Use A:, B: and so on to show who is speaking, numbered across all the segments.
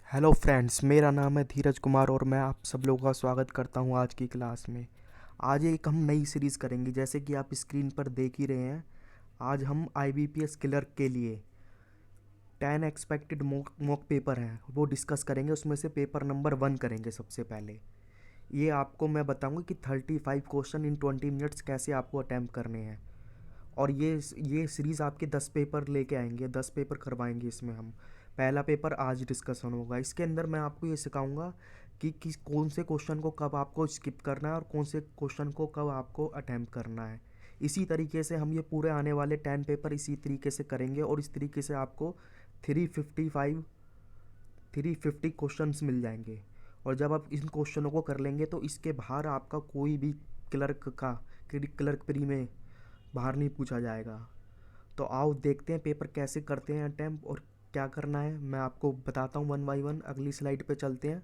A: Hello friends, मेरा नाम है धीरज कुमार और मैं आप सब लोगों का स्वागत करता हूं आज की क्लास में। आज एक हम नई सीरीज़ करेंगे, जैसे कि आप स्क्रीन पर देख ही रहे हैं। आज हम आईबीपीएस क्लर्क के लिए 10 एक्सपेक्टेड मॉक पेपर हैं, वो डिस्कस करेंगे। उसमें से पेपर नंबर 1 करेंगे सबसे पहले। ये आपको मैं बताऊंगा कि 35 क्वेश्चन इन 20 मिनट्स कैसे आपको अटैम्प्ट करने हैं। और ये सीरीज़ आपके 10 पेपर लेके आएंगे, 10 पेपर करवाएंगे इसमें हम। पहला पेपर आज डिस्कशन होगा। इसके अंदर मैं आपको ये सिखाऊंगा कि किस कौन से क्वेश्चन को कब आपको स्किप करना है और कौन से क्वेश्चन को कब आपको अटैम्प्ट करना है। इसी तरीके से हम ये पूरे आने वाले 10 पेपर इसी तरीके से करेंगे और इस तरीके से आपको 355 350 क्वेश्चंस मिल जाएंगे। और जब आप इन क्वेश्चनों को कर लेंगे तो इसके बाहर आपका कोई भी क्लर्क का क्लर्क प्री में बाहर नहीं पूछा जाएगा। तो आओ देखते हैं पेपर कैसे करते हैं अटैम्प्ट और क्या करना है मैं आपको बताता हूँ वन बाय वन। अगली स्लाइड पे चलते हैं।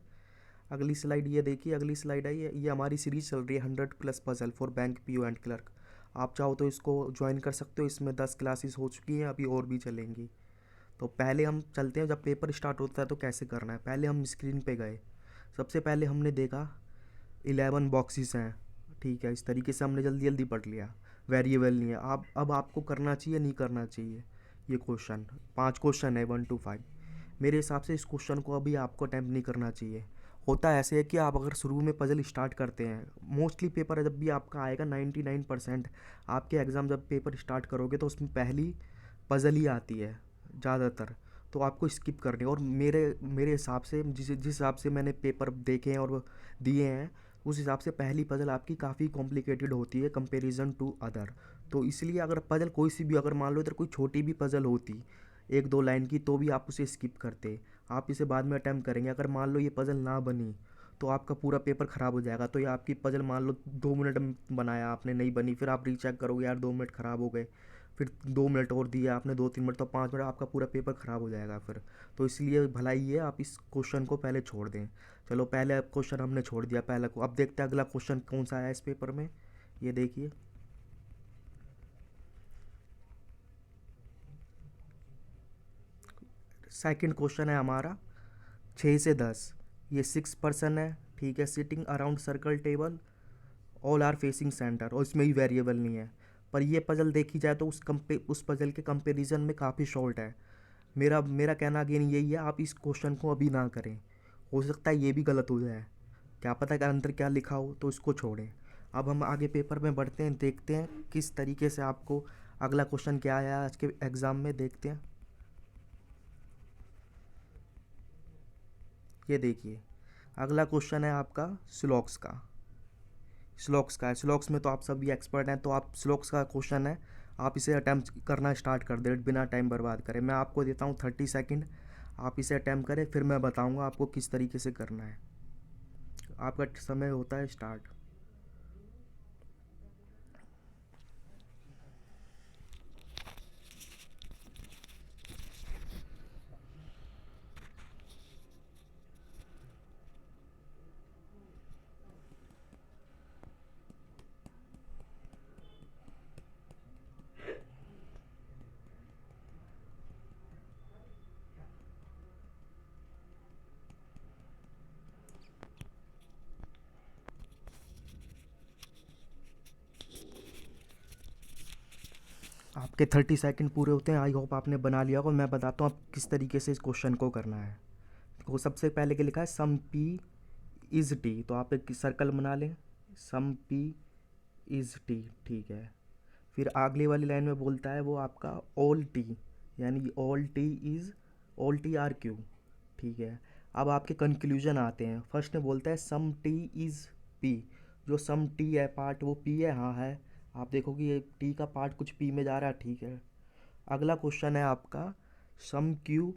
A: अगली स्लाइड ये देखिए, अगली स्लाइड है ये हमारी सीरीज चल रही है 100+ puzzle for bank PO and clerk. आप चाहो तो इसको ज्वाइन कर सकते हो। इसमें 10 क्लासेस हो चुकी हैं, अभी और भी चलेंगी। तो पहले हम चलते हैं, जब पेपर स्टार्ट होता है तो कैसे करना है। पहले हम स्क्रीन पे गए। सबसे पहले हमने देखा 11 बॉक्सेस हैं। ठीक है, इस तरीके से हमने जल्दी जल्दी पढ़ लिया। वेरिएबल नहीं है। आप अब आपको करना चाहिए नहीं करना चाहिए ये क्वेश्चन। 5 क्वेश्चन है 1 to 5। मेरे हिसाब से इस क्वेश्चन को अभी आपको अटैम्प्ट नहीं करना चाहिए। होता ऐसे है कि आप अगर शुरू में पजल स्टार्ट करते हैं, मोस्टली पेपर जब भी आपका आएगा 99% आपके एग्ज़ाम जब पेपर स्टार्ट करोगे तो उसमें पहली पजल ही आती है ज़्यादातर। तो आपको स्किप करनी है। और मेरे मेरे हिसाब से जिस हिसाब से मैंने पेपर देखे हैं और दिए हैं, उस हिसाब से पहली पजल आपकी काफ़ी कॉम्प्लिकेटेड होती है कंपैरिजन टू अदर। तो इसलिए अगर पजल कोई सी भी, अगर मान लो इधर कोई छोटी भी पजल होती 1-2 लाइन की, तो भी आप उसे स्किप करते। आप इसे बाद में अटैम्प्ट करेंगे। अगर मान लो ये पजल ना बनी तो आपका पूरा पेपर ख़राब हो जाएगा। तो ये आपकी पजल मान लो 2 मिनट में बनाया आपने, नहीं बनी, फिर आप रीचेक करोगे यार 2 मिनट ख़राब हो गए। फिर 2 मिनट और दिए आपने, 2-3 मिनट, तो 5 मिनट, आपका पूरा पेपर ख़राब हो जाएगा फिर। तो इसलिए भलाई है आप इस क्वेश्चन को पहले छोड़ दें। चलो पहले क्वेश्चन हमने छोड़ दिया पहला को। अब देखते हैं अगला क्वेश्चन कौन सा आया इस पेपर में। ये देखिए, सेकंड क्वेश्चन है हमारा 6 से 10। ये 6 पर्सन है, ठीक है, sitting around circle table, all are facing centre, और इसमें भी वेरिएबल नहीं है। पर ये पजल देखी जाए तो उस पजल के कंपैरिजन में काफ़ी शॉर्ट है। मेरा मेरा कहना अगेन यही है, आप इस क्वेश्चन को अभी ना करें। हो सकता है ये भी गलत हो जाए, क्या पता कि अंदर क्या लिखा हो, तो इसको छोड़ें। अब हम आगे पेपर में बढ़ते हैं, देखते हैं किस तरीके से आपको अगला क्वेश्चन क्या आया आज के एग्ज़ाम में, देखते हैं। ये देखिए, अगला क्वेश्चन है आपका स्लॉक्स का। स्लॉक्स का है। स्लॉक्स में तो आप सभी एक्सपर्ट हैं, तो आप स्लॉक्स का क्वेश्चन है, आप इसे अटैम्प्ट करना स्टार्ट कर दें बिना टाइम बर्बाद करें। मैं आपको देता हूँ 30 सेकेंड, आप इसे अटैम्प्ट करें, फिर मैं बताऊँगा आपको किस तरीके से करना है। आपका समय होता है स्टार्ट। आपके 30 सेकेंड पूरे होते हैं। आई होप आपने बना लिया होगा। मैं बताता हूँ आप किस तरीके से इस क्वेश्चन को करना है। तो सबसे पहले क्या लिखा है, सम पी इज़ टी, तो आप एक सर्कल बना लें, सम पी इज़ टी, ठीक है। फिर अगली वाली लाइन में बोलता है वो आपका ऑल टी, यानी all T is, all T R Q, ठीक है। अब आपके कंक्लूजन आते हैं। फर्स्ट में बोलता है सम टी इज़ पी, जो सम टी है पार्ट वो पी है, हाँ है। आप देखो कि ये टी का पार्ट कुछ पी में जा रहा है, ठीक है। अगला क्वेश्चन है आपका सम क्यू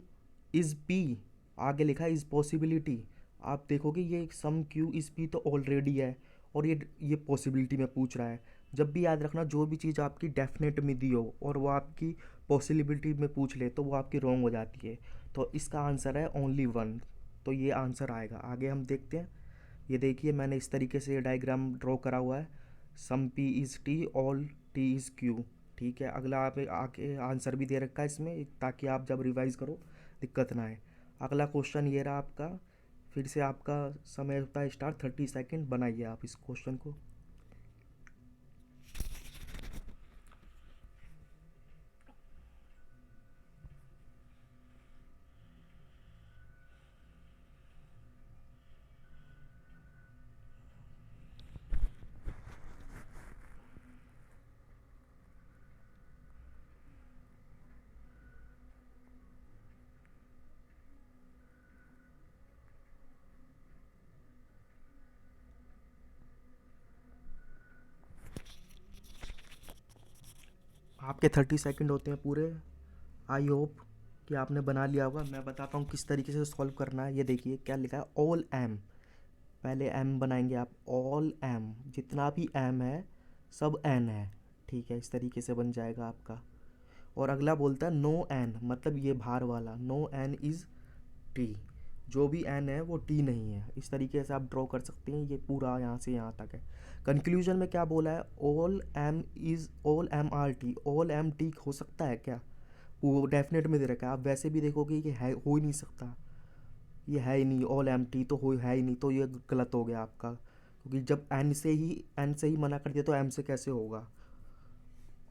A: इज़ पी, आगे लिखा है इज़ पॉसिबिलिटी। आप देखोगे ये सम क्यू इज़ पी तो ऑलरेडी है, और ये पॉसिबिलिटी में पूछ रहा है। जब भी याद रखना, जो भी चीज़ आपकी डेफिनेट में दी हो और वो आपकी पॉसिबिलिटी में पूछ ले तो वो आपकी रॉन्ग हो जाती है। तो इसका आंसर है ओनली वन, तो ये आंसर आएगा। आगे हम देखते हैं। ये देखिए, मैंने इस तरीके से ये डायग्राम ड्रॉ करा हुआ है, some P is T, all T is Q, ठीक है। अगला आप आगे आंसर भी दे रखा है इसमें, ताकि आप जब रिवाइज करो दिक्कत ना आए। अगला क्वेश्चन ये रहा आपका। फिर से आपका समय होता है स्टार्ट, 30 सेकेंड, बनाइए आप इस क्वेश्चन को। आपके 30 सेकेंड होते हैं पूरे। आई होप कि आपने बना लिया होगा। मैं बताता हूँ किस तरीके से सॉल्व करना है। ये देखिए क्या लिखा है, ऑल एम। पहले एम बनाएंगे आप, ऑल एम, जितना भी एम है सब एन है, ठीक है, इस तरीके से बन जाएगा आपका। और अगला बोलता है नो एन, मतलब ये बाहर वाला, नो एन इज़ टी, जो भी एन है वो टी नहीं है। इस तरीके से आप ड्रॉ कर सकते हैं। ये पूरा यहाँ से यहाँ तक है। कंक्लूजन में क्या बोला है, all M is, all M are T, all M T हो सकता है क्या? वो डेफिनेट में दे रखा है, आप वैसे भी देखोगे कि है, हो ही नहीं सकता, ये है ही नहीं, ऑल एम टी तो हो है ही नहीं, तो ये गलत हो गया आपका, क्योंकि जब एन से ही मना कर दिया तो एम से कैसे होगा।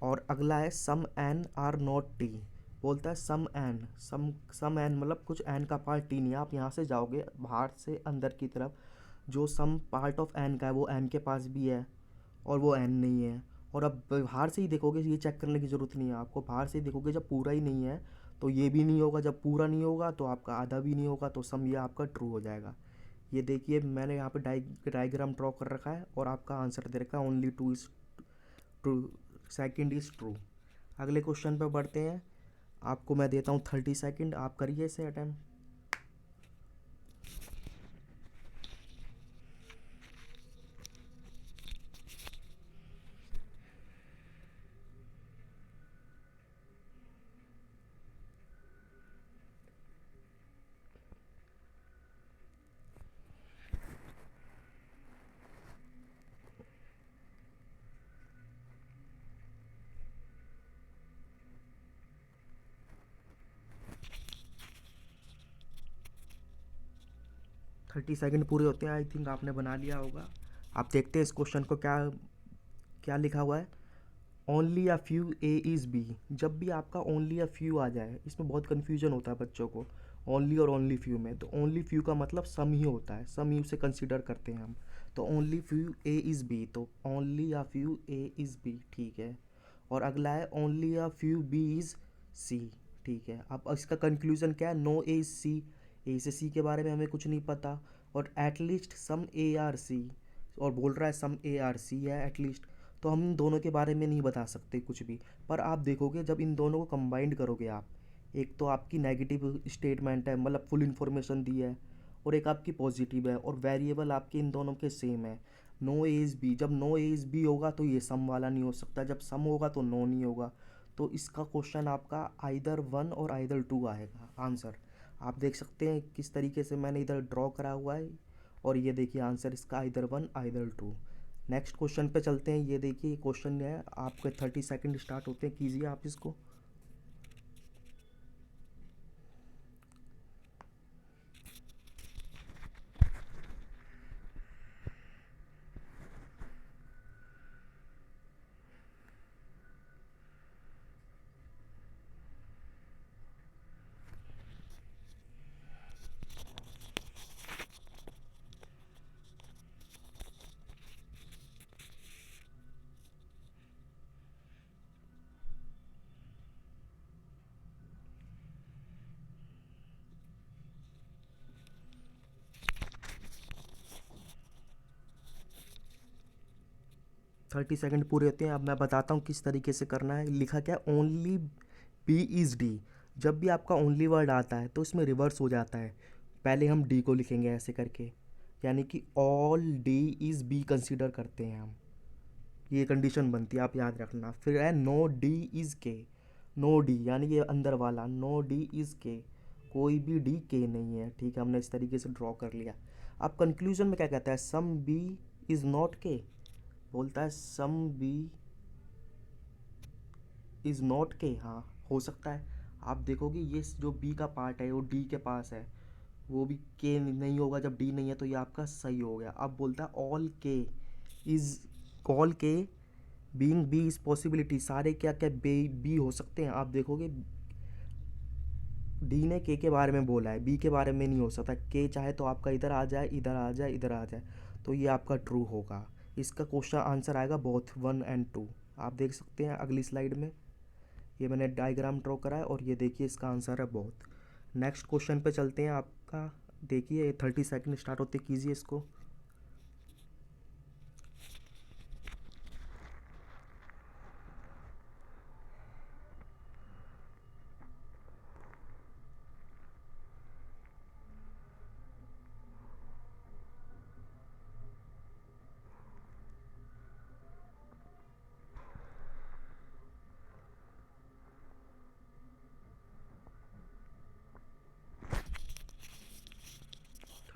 A: और अगला है सम एन आर नॉट टी, बोलता है सम एन मतलब कुछ एन का पार्ट टी नहीं है। आप यहाँ से जाओगे बाहर से अंदर की तरफ, जो सम पार्ट ऑफ एन का है वो एन के पास भी है और वो एन नहीं है। और अब बाहर से ही देखोगे, ये चेक करने की ज़रूरत नहीं है आपको, बाहर से ही देखोगे जब पूरा ही नहीं है तो ये भी नहीं होगा, जब पूरा नहीं होगा तो आपका आधा भी नहीं होगा, तो सम ये आपका ट्रू हो जाएगा। ये देखिए मैंने यहाँ पे डायग्राम ड्रॉ कर रखा है और आपका आंसर दे रखा है only two is true, second is true. अगले क्वेश्चन पे बढ़ते हैं। आपको मैं देता हूँ 30 सेकंड, आप करिए इसे अटेम्प्ट। 30 सेकंड पूरे होते हैं, आई थिंक आपने बना लिया होगा। आप देखते हैं इस क्वेश्चन को, क्या क्या लिखा हुआ है। Only a few A is B. जब भी आपका ओनली अ फ्यू आ जाए, इसमें बहुत कन्फ्यूजन होता है बच्चों को ओनली और ओनली फ्यू में। तो ओनली फ्यू का मतलब सम ही होता है, सम ही उसे कंसिडर करते हैं हम। तो only few A is B, तो only a few A is B, ठीक है। और अगला है only a few B is C, ठीक है। अब इसका कंक्लूजन क्या है, नो ए इज़ सी, ए से सी के बारे में हमें कुछ नहीं पता। और at least some A R C, और बोल रहा है सम ए आर सी है एटलीस्ट, तो हम इन दोनों के बारे में नहीं बता सकते कुछ भी। पर आप देखोगे जब इन दोनों को कंबाइंड करोगे आप, एक तो आपकी नेगेटिव स्टेटमेंट है, मतलब फुल इन्फॉर्मेशन दी है, और एक आपकी पॉजिटिव है, और वेरिएबल आपके इन दोनों के सेम है। नो ए इज़ बी, जब नो ए इज़ बी होगा तो ये सम वाला नहीं हो सकता, जब सम होगा तो नो नहीं होगा। तो इसका क्वेश्चन आपका आइदर वन और आइदर टू आएगा आंसर। आप देख सकते हैं किस तरीके से मैंने इधर ड्रॉ करा हुआ है, और ये देखिए आंसर इसका either one either two. Next question पे चलते हैं। ये देखिए क्वेश्चन है आपके, 30 सेकंड स्टार्ट होते हैं, कीजिए आप इसको। 30 सेकंड पूरे होते हैं। अब मैं बताता हूँ किस तरीके से करना है। लिखा क्या, ओनली बी इज़ डी। जब भी आपका ओनली वर्ड आता है तो इसमें रिवर्स हो जाता है। पहले हम डी को लिखेंगे ऐसे करके, यानी कि all D is B consider करते हैं हम, ये कंडीशन बनती है, आप याद रखना। फिर है नो डी इज़ के, नो डी यानी ये अंदर वाला, नो डी इज़ के, कोई भी डी के नहीं है, ठीक है। हमने इस तरीके से ड्रॉ कर लिया। अब कंक्लूजन में क्या कहता है, सम बी इज़ नॉट के, बोलता है सम बी इज़ नॉट के, हाँ हो सकता है। आप देखोगे ये जो बी का पार्ट है वो डी के पास है, वो भी के नहीं होगा जब डी नहीं है, तो ये आपका सही हो गया। अब बोलता है ऑल के इज, ऑल के बीइंग बी इज पॉसिबिलिटी, सारे क्या क्या बी बी हो सकते हैं। आप देखोगे डी ने के बारे में बोला है, बी के बारे में नहीं हो सकता। के चाहे तो आपका इधर आ जाए, इधर आ जाए, इधर आ जाए, तो ये आपका ट्रू होगा। इसका क्वेश्चन आंसर आएगा बोथ 1 और 2। आप देख सकते हैं अगली स्लाइड में, ये मैंने डायग्राम ड्रॉ करा है और ये देखिए इसका आंसर है बोथ। नेक्स्ट क्वेश्चन पे चलते हैं आपका। देखिए 30 सेकंड स्टार्ट होते कीजिए इसको।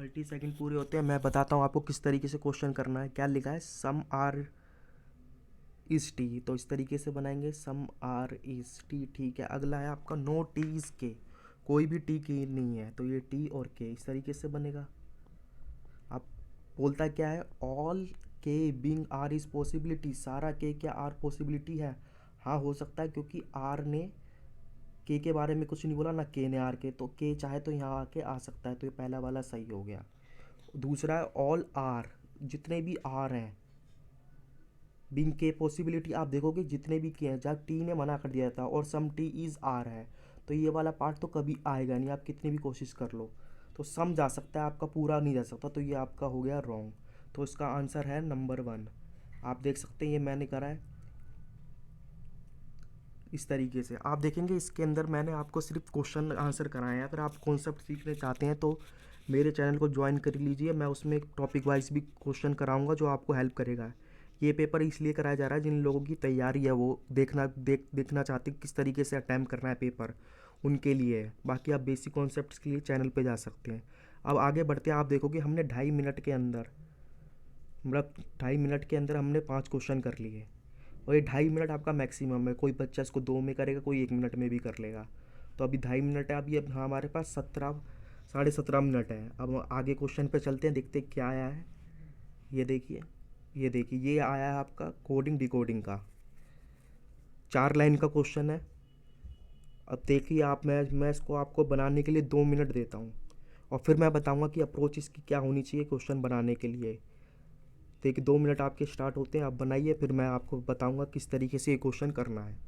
A: 30 सेकंड पूरे होते हैं, मैं बताता हूँ आपको किस तरीके से क्वेश्चन करना है। क्या लिखा है, सम आर इज टी, तो इस तरीके से बनाएंगे सम आर इज टी। ठीक है, अगला है आपका नो टी इज के, कोई भी टी की नहीं है, तो ये टी और के इस तरीके से बनेगा। आप बोलता क्या है, ऑल के बिंग आर इज पॉसिबिलिटी, सारा के क्या आर पॉसिबिलिटी है। हाँ हो सकता है, क्योंकि आर ने के बारे में कुछ नहीं बोला ना, के ने आर के, तो के चाहे तो यहाँ आके आ सकता है, तो ये पहला वाला सही हो गया। दूसरा है ऑल आर, जितने भी आर हैं बिंग के पॉसिबिलिटी, आप देखोगे जितने भी के हैं, जब टी ने मना कर दिया था और सम टी इज़ आर है, तो ये वाला पार्ट तो कभी आएगा नहीं, आप कितनी भी कोशिश कर लो। तो सम जा सकता है आपका, पूरा नहीं जा सकता, तो ये आपका हो गया रॉन्ग। तो इसका आंसर है नंबर 1। आप देख सकते हैं ये मैंने करा है इस तरीके से। आप देखेंगे इसके अंदर मैंने आपको सिर्फ क्वेश्चन आंसर कराए हैं। अगर आप कॉन्सेप्ट सीखने चाहते हैं तो मेरे चैनल को ज्वाइन कर लीजिए, मैं उसमें टॉपिक वाइज भी क्वेश्चन कराऊंगा जो आपको हेल्प करेगा। ये पेपर इसलिए कराया जा रहा है जिन लोगों की तैयारी है, वो देखना चाहते हैं किस तरीके से अटैम्प्ट करना है पेपर, उनके लिए है। बाकी आप बेसिक कॉन्सेप्ट्स के लिए चैनल पे जा सकते हैं। अब आगे बढ़ते हैं, आप देखोगे हमने 2.5 मिनट के अंदर, मतलब 2.5 मिनट के अंदर हमने 5 क्वेश्चन कर लिए, और ये 2.5 मिनट आपका मैक्सिमम है। कोई बच्चा इसको 2 में करेगा, कोई 1 मिनट में भी कर लेगा। तो अभी 2.5 मिनट है, अभी अब हमारे पास 17 साढ़े 17 मिनट है। अब आगे क्वेश्चन पे चलते हैं, देखते हैं क्या आया है। ये देखिए, ये देखिए, ये आया है आपका कोडिंग डिकोडिंग का 4 लाइन का क्वेश्चन है। अब देखिए आप, मैं इसको आपको बनाने के लिए 2 मिनट देता हूँ, और फिर मैं बताऊँगा कि अप्रोच इसकी क्या होनी चाहिए क्वेश्चन बनाने के लिए। देखिए 2 मिनट आपके स्टार्ट होते हैं, आप बनाइए, फिर मैं आपको बताऊँगा किस तरीके से ये क्वेश्चन करना है।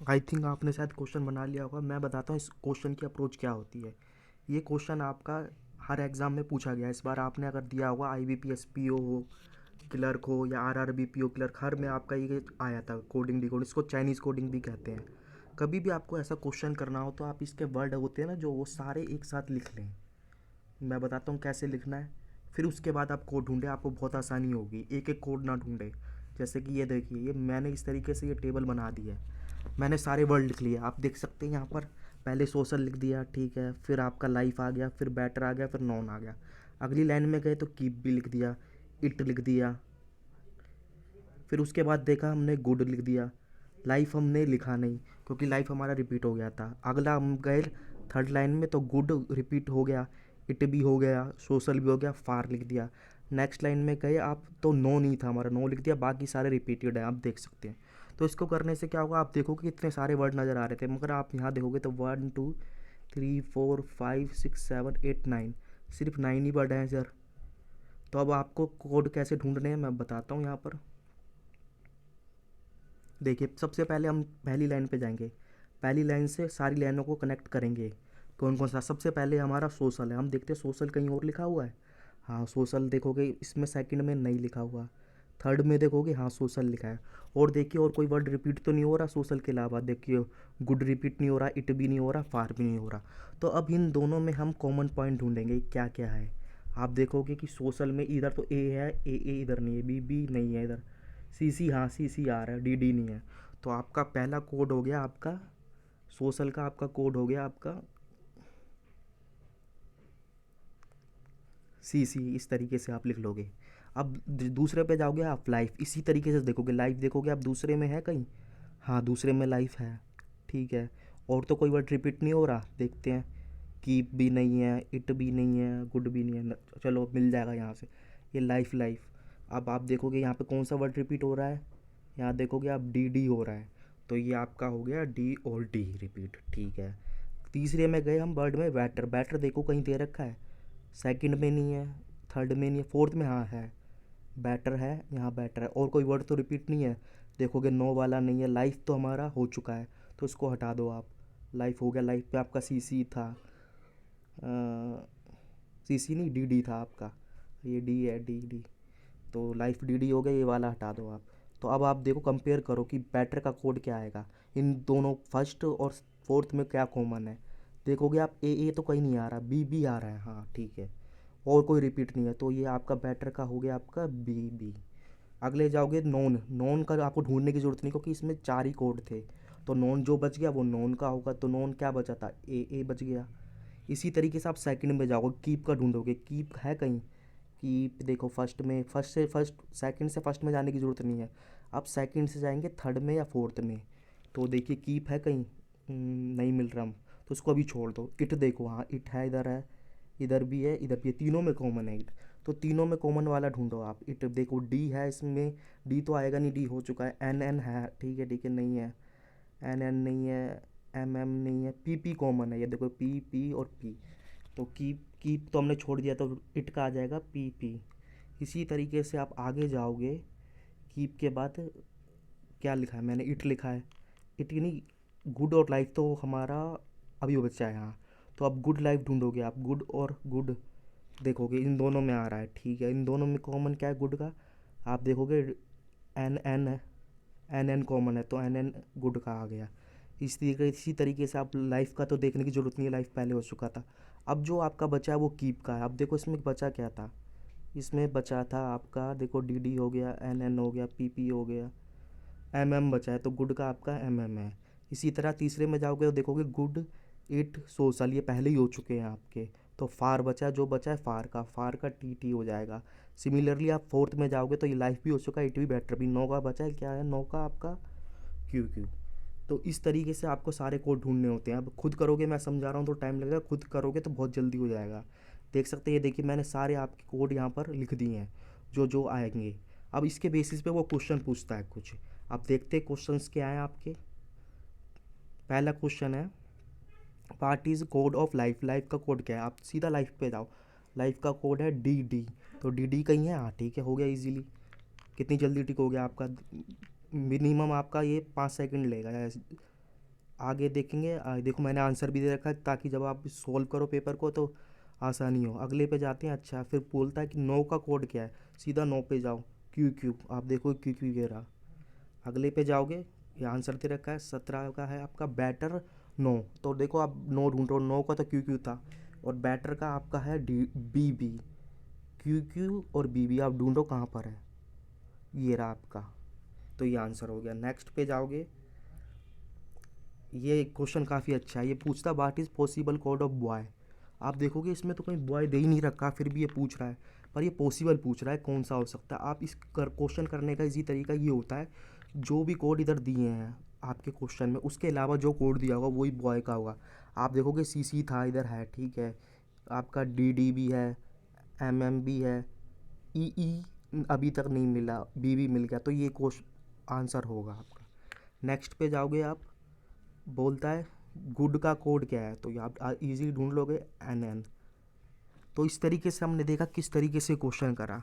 A: आई थिंक आपने शायद क्वेश्चन बना लिया होगा। मैं बताता हूँ इस क्वेश्चन की अप्रोच क्या होती है। ये क्वेश्चन आपका हर एग्ज़ाम में पूछा गया है। इस बार आपने अगर दिया होगा IBPS PO हो, क्लर्क हो, या RRB PO क्लर्क, हर में आपका ये आया था कोडिंग डिकोड। इसको चाइनीज़ कोडिंग भी कहते हैं। कभी भी आपको ऐसा क्वेश्चन करना हो तो आप इसके वर्ड होते हैं ना जो, वो सारे एक साथ लिख लें। मैं बताता हूँ कैसे लिखना है। फिर उसके बाद आप कोड ढूंढें, आपको बहुत आसानी होगी। एक एक कोड ना ढूंढे। जैसे कि ये देखिए, ये मैंने इस तरीके से ये टेबल बना दी है। मैंने सारे वर्ड लिख लिए, आप देख सकते हैं यहाँ पर। पहले सोशल लिख दिया, ठीक है। फिर आपका लाइफ आ गया, फिर बैटर आ गया, फिर नॉन आ गया। अगली लाइन में गए तो कीप भी लिख दिया, इट लिख दिया। फिर उसके बाद देखा हमने गुड लिख दिया। लाइफ हमने लिखा नहीं क्योंकि लाइफ हमारा रिपीट हो गया था। अगला हम गए थर्ड लाइन में तो गुड रिपीट हो गया, इट भी हो गया, सोशल भी हो गया, फार लिख दिया। नेक्स्ट लाइन में गए आप तो नो नहीं था हमारा, नो लिख दिया। बाकी सारे रिपीटेड हैं, आप देख सकते हैं। तो इसको करने से क्या होगा, आप देखोगे कितने सारे वर्ड नज़र आ रहे थे, मगर आप यहाँ देखोगे तो 1 2 3 4 5 6 7 8 9, सिर्फ 9 ही वर्ड हैं सर। तो अब आपको कोड कैसे ढूंढने हैं मैं बताता हूँ यहाँ पर। देखिए, सबसे पहले हम पहली लाइन पे जाएंगे। पहली लाइन से सारी लाइनों को कनेक्ट करेंगे। कौन कौन सा, सबसे पहले हमारा सोशल है। हम देखते हैं सोशल कहीं और लिखा हुआ है। हाँ, सोशल देखोगे इसमें सेकंड में नहीं लिखा हुआ। थर्ड में देखोगे, हाँ सोशल लिखा है। और देखिए और कोई वर्ड रिपीट तो नहीं हो रहा सोशल के अलावा। देखिए गुड रिपीट नहीं हो रहा, इट भी नहीं हो रहा, फार भी नहीं हो रहा। तो अब इन दोनों में हम कॉमन पॉइंट ढूंढेंगे क्या क्या है। आप देखोगे कि सोशल में इधर तो ए है, ए इधर नहीं है, बी नहीं है इधर, सी हाँ सी आ रहा है, डी नहीं है। तो आपका पहला कोड हो गया आपका सोशल का, आपका कोड हो गया आपका सी। इस तरीके से आप लिख लोगे। अब दूसरे पे जाओगे आप, लाइफ इसी तरीके से देखोगे। लाइफ देखोगे आप दूसरे में है कहीं, हाँ दूसरे में लाइफ है, ठीक है। और तो कोई वर्ड रिपीट नहीं हो रहा, देखते हैं। कीप भी नहीं है, इट भी नहीं है, गुड भी नहीं है, चलो मिल जाएगा यहाँ से। ये लाइफ लाइफ। अब आप देखोगे यहाँ पे कौन सा वर्ड रिपीट हो रहा है, यहाँ देखोगे आप डी हो रहा है। तो ये आपका हो गया डी और डी रिपीट, ठीक है। तीसरे में गए हम वर्ड में बैटर। बैटर देखो कहीं दे रखा है, सेकंड में नहीं है, थर्ड में नहीं है, फोर्थ में हाँ है, बैटर है, यहाँ बैटर है। और कोई वर्ड तो रिपीट नहीं है, देखोगे नो वाला नहीं है। लाइफ तो हमारा हो चुका है तो उसको हटा दो आप। लाइफ हो गया, लाइफ पे आपका सी था, सी नहीं डी था आपका, ये डी है, डी। तो लाइफ डी हो गया, ये वाला हटा दो आप। तो अब आप देखो कंपेयर करो कि बैटर का कोड क्या आएगा। इन दोनों फर्स्ट और फोर्थ में क्या कॉमन है। देखोगे आप ए तो कहीं नहीं आ रहा, बी आ रहा है, हाँ ठीक है। और कोई रिपीट नहीं है, तो ये आपका बैटर का हो गया आपका बी। अगले जाओगे नॉन। नॉन का आपको ढूंढने की ज़रूरत नहीं क्योंकि इसमें 4 ही कोड थे। तो नॉन जो बच गया वो नॉन का होगा। तो नॉन क्या बचा था, ए बच गया। इसी तरीके से आप सेकंड में जाओगे, कीप का ढूंढोगे। कीप है कहीं, कीप देखो फर्स्ट में, फर्स्ट सेकंड से फर्स्ट में जाने की ज़रूरत नहीं है। आप सेकंड से जाएंगे थर्ड में या फोर्थ में। तो देखिए कीप है कहीं, नहीं मिल रहा हम, तो उसको अभी छोड़ दो। इट देखो, हाँ इट है, इधर भी है, इधर भी है, तीनों में कॉमन है इट। तो तीनों में कॉमन वाला ढूंढो आप। इट देखो डी है इसमें, डी तो आएगा नहीं, डी हो चुका है। एन है, ठीक है नहीं है, एन नहीं है, एम नहीं है, पी कॉमन है, ये देखो पी और पी। तो कीप तो हमने छोड़ दिया, तो इट का आ जाएगा पी। इसी तरीके से आप आगे जाओगे। कीप के बाद क्या लिखा है, मैंने इट लिखा है। इट नहीं, गुड और लाइफ तो हमारा अभी बचा है यहाँ। तो अब गुड लाइफ ढूंढोगे आप। गुड और गुड देखोगे इन दोनों में आ रहा है, ठीक है। इन दोनों में कॉमन क्या है गुड का, आप देखोगे एन है, एन कॉमन है, तो एन गुड का आ गया। इसी तरीके से आप लाइफ का तो देखने की ज़रूरत नहीं है, लाइफ पहले हो चुका था। अब जो आपका बचा है वो कीप का है। अब देखो इसमें बचा क्या था, इसमें बचा था आपका देखो डी हो गया, एन हो गया, पी हो गया, बचा है। तो गुड का आपका है। इसी तरह तीसरे में जाओगे तो देखोगे गुड, इट, सोशल, ये पहले ही हो चुके हैं आपके। तो फार बचा, जो बचा है फार का, टी हो जाएगा। सिमिलरली आप फोर्थ में जाओगे तो ये लाइफ भी हो चुका है, इट भी बेटर भी। 9 का बचा है, क्या है 9 का आपका क्यू क्यू। तो इस तरीके से आपको सारे कोड ढूंढने होते हैं। अब खुद करोगे, मैं समझा रहा हूँ तो टाइम लगेगा, खुद करोगे तो बहुत जल्दी हो जाएगा। देख सकते हैं, ये देखिए मैंने सारे आपके कोड यहाँ पर लिख दिए हैं जो जो आएंगे। अब इसके बेसिस पे वो क्वेश्चन पूछता है कुछ। अब देखते हैं क्वेश्चंस क्या हैं आपके। पहला क्वेश्चन है what is code of life. Life का कोड क्या है, आप सीधा लाइफ पे जाओ। लाइफ का कोड है डी डी। तो डी डी कहीं है, हाँ ठीक है, हो गया इजीली। कितनी जल्दी टिक हो गया आपका। मिनिमम आपका ये 5 सेकंड लेगा। आगे देखेंगे, देखो मैंने आंसर भी दे रखा है ताकि जब आप सोल्व करो पेपर को तो आसानी हो। अगले पे जाते हैं। अच्छा, फिर बोलता है कि 9 का कोड क्या है, सीधा 9 पे जाओ। क्यू क्यू, आप देखो क्यू क्यू कह रहा। अगले पे जाओगे, ये आंसर दे रखा है 17 का है आपका बैटर 9। तो देखो आप 9 ढूंढो, 9 का तो क्यू क्यू था, और बैटर का आपका है D B B. Q Q और बी बी आप ढूंढो कहाँ पर है, ये रहा आपका। तो ये आंसर हो गया। नेक्स्ट पे जाओगे, ये क्वेश्चन काफ़ी अच्छा है। ये पूछता what is possible code of boy. आप देखोगे इसमें तो कहीं बॉय दे ही नहीं रखा, फिर भी ये पूछ रहा है, पर ये पॉसिबल पूछ रहा है, कौन सा हो सकता है। आप इस क्वेश्चन करने का इजी तरीका ये होता है, जो भी कोड इधर दिए हैं आपके क्वेश्चन में, उसके अलावा जो कोड दिया होगा वही बॉय का होगा। आप देखोगे सी सी था, इधर है, ठीक है, आपका डी डी भी है, एम एम भी है, ई ई अभी तक नहीं मिला, बी भी मिल गया, तो ये क्वेश्चन आंसर होगा आपका। नेक्स्ट पे जाओगे आप, बोलता है गुड का कोड क्या है, तो ये आप इजीली ढूंढ लोगे, एन एन। तो इस तरीके से हमने देखा किस तरीके से क्वेश्चन करा।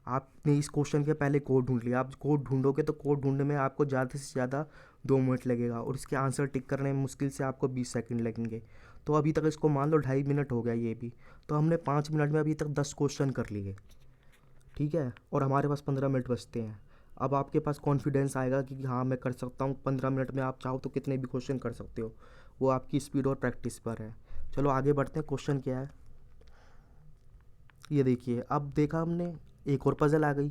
A: आपने इस क्वेश्चन के पहले कोड ढूंढ लिया। आप कोड ढूंढोगे तो कोड ढूंढने में आपको ज़्यादा से ज़्यादा 2 मिनट लगेगा, और इसके आंसर टिक करने में मुश्किल से आपको 20 सेकंड लगेंगे। तो अभी तक इसको मान लो 2.5 मिनट हो गया ये भी। तो हमने 5 मिनट में अभी तक 10 क्वेश्चन कर लिए, ठीक है, और हमारे पास 15 मिनट बचते हैं। अब आपके पास कॉन्फिडेंस आएगा कि हाँ मैं कर सकता हूँ। 15 मिनट में आप चाहो तो कितने भी क्वेश्चन कर सकते हो, वो आपकी स्पीड और प्रैक्टिस पर है। चलो आगे बढ़ते हैं। क्वेश्चन क्या है ये देखिए। अब देखा हमने, एक और पज़ल आ गई,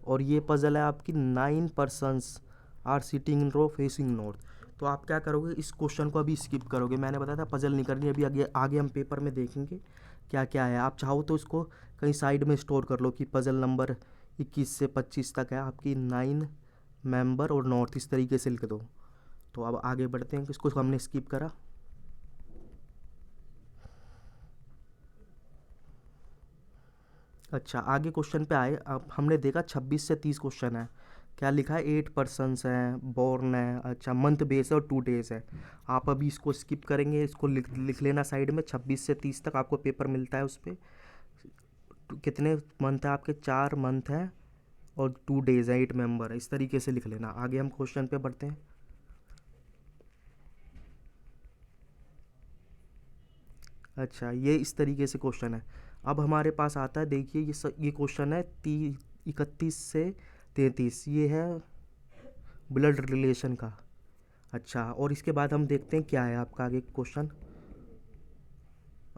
A: और ये पज़ल है आपकी 9 persons are sitting in row facing north. तो आप क्या करोगे, इस क्वेश्चन को अभी स्किप करोगे। मैंने बताया था पज़ल नहीं करनी, अभी आगे आगे हम पेपर में देखेंगे क्या क्या है। आप चाहो तो इसको कहीं साइड में स्टोर कर लो कि पज़ल नंबर 21 से 25 तक है आपकी, 9 मेंबर और नॉर्थ, इस तरीके से लिख दो। तो अब आगे बढ़ते हैं, इसको हमने स्किप करा। अच्छा, आगे क्वेश्चन पे आए। अब हमने देखा 26 से 30 क्वेश्चन है। क्या लिखा है, 8 पर्सन्स हैं, बॉर्न है, अच्छा मंथ बेस है और 2 डेज है। आप अभी इसको स्किप करेंगे, इसको लिख लिख लेना साइड में। 26 से 30 तक आपको पेपर मिलता है, उस पर कितने मंथ है आपके, 4 मंथ हैं और 2 डेज है, 8 मेंबर है, इस तरीके से लिख लेना। आगे हम क्वेश्चन पे बढ़ते हैं। अच्छा, ये इस तरीके से क्वेश्चन है। अब हमारे पास आता है, देखिए ये क्वेश्चन है 31 से 33, ये है ब्लड रिलेशन का। अच्छा, और इसके बाद हम देखते हैं क्या है आपका आगे क्वेश्चन।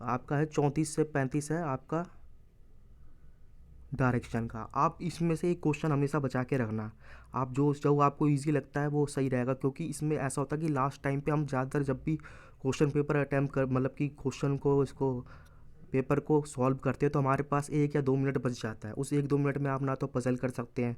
A: आपका है 34 से 35 है आपका डायरेक्शन का। आप इसमें से एक क्वेश्चन हमेशा बचा के रखना। आप जो जो आपको इजी लगता है वो सही रहेगा, क्योंकि इसमें ऐसा होता है कि लास्ट टाइम पे हम ज़्यादातर जब भी क्वेश्चन पेपर अटैम्प्ट कर, मतलब कि क्वेश्चन को, इसको पेपर को सॉल्व करते हैं, तो हमारे पास 1 या 2 मिनट बच जाता है। उस 1-2 मिनट में आप ना तो पजल कर सकते हैं,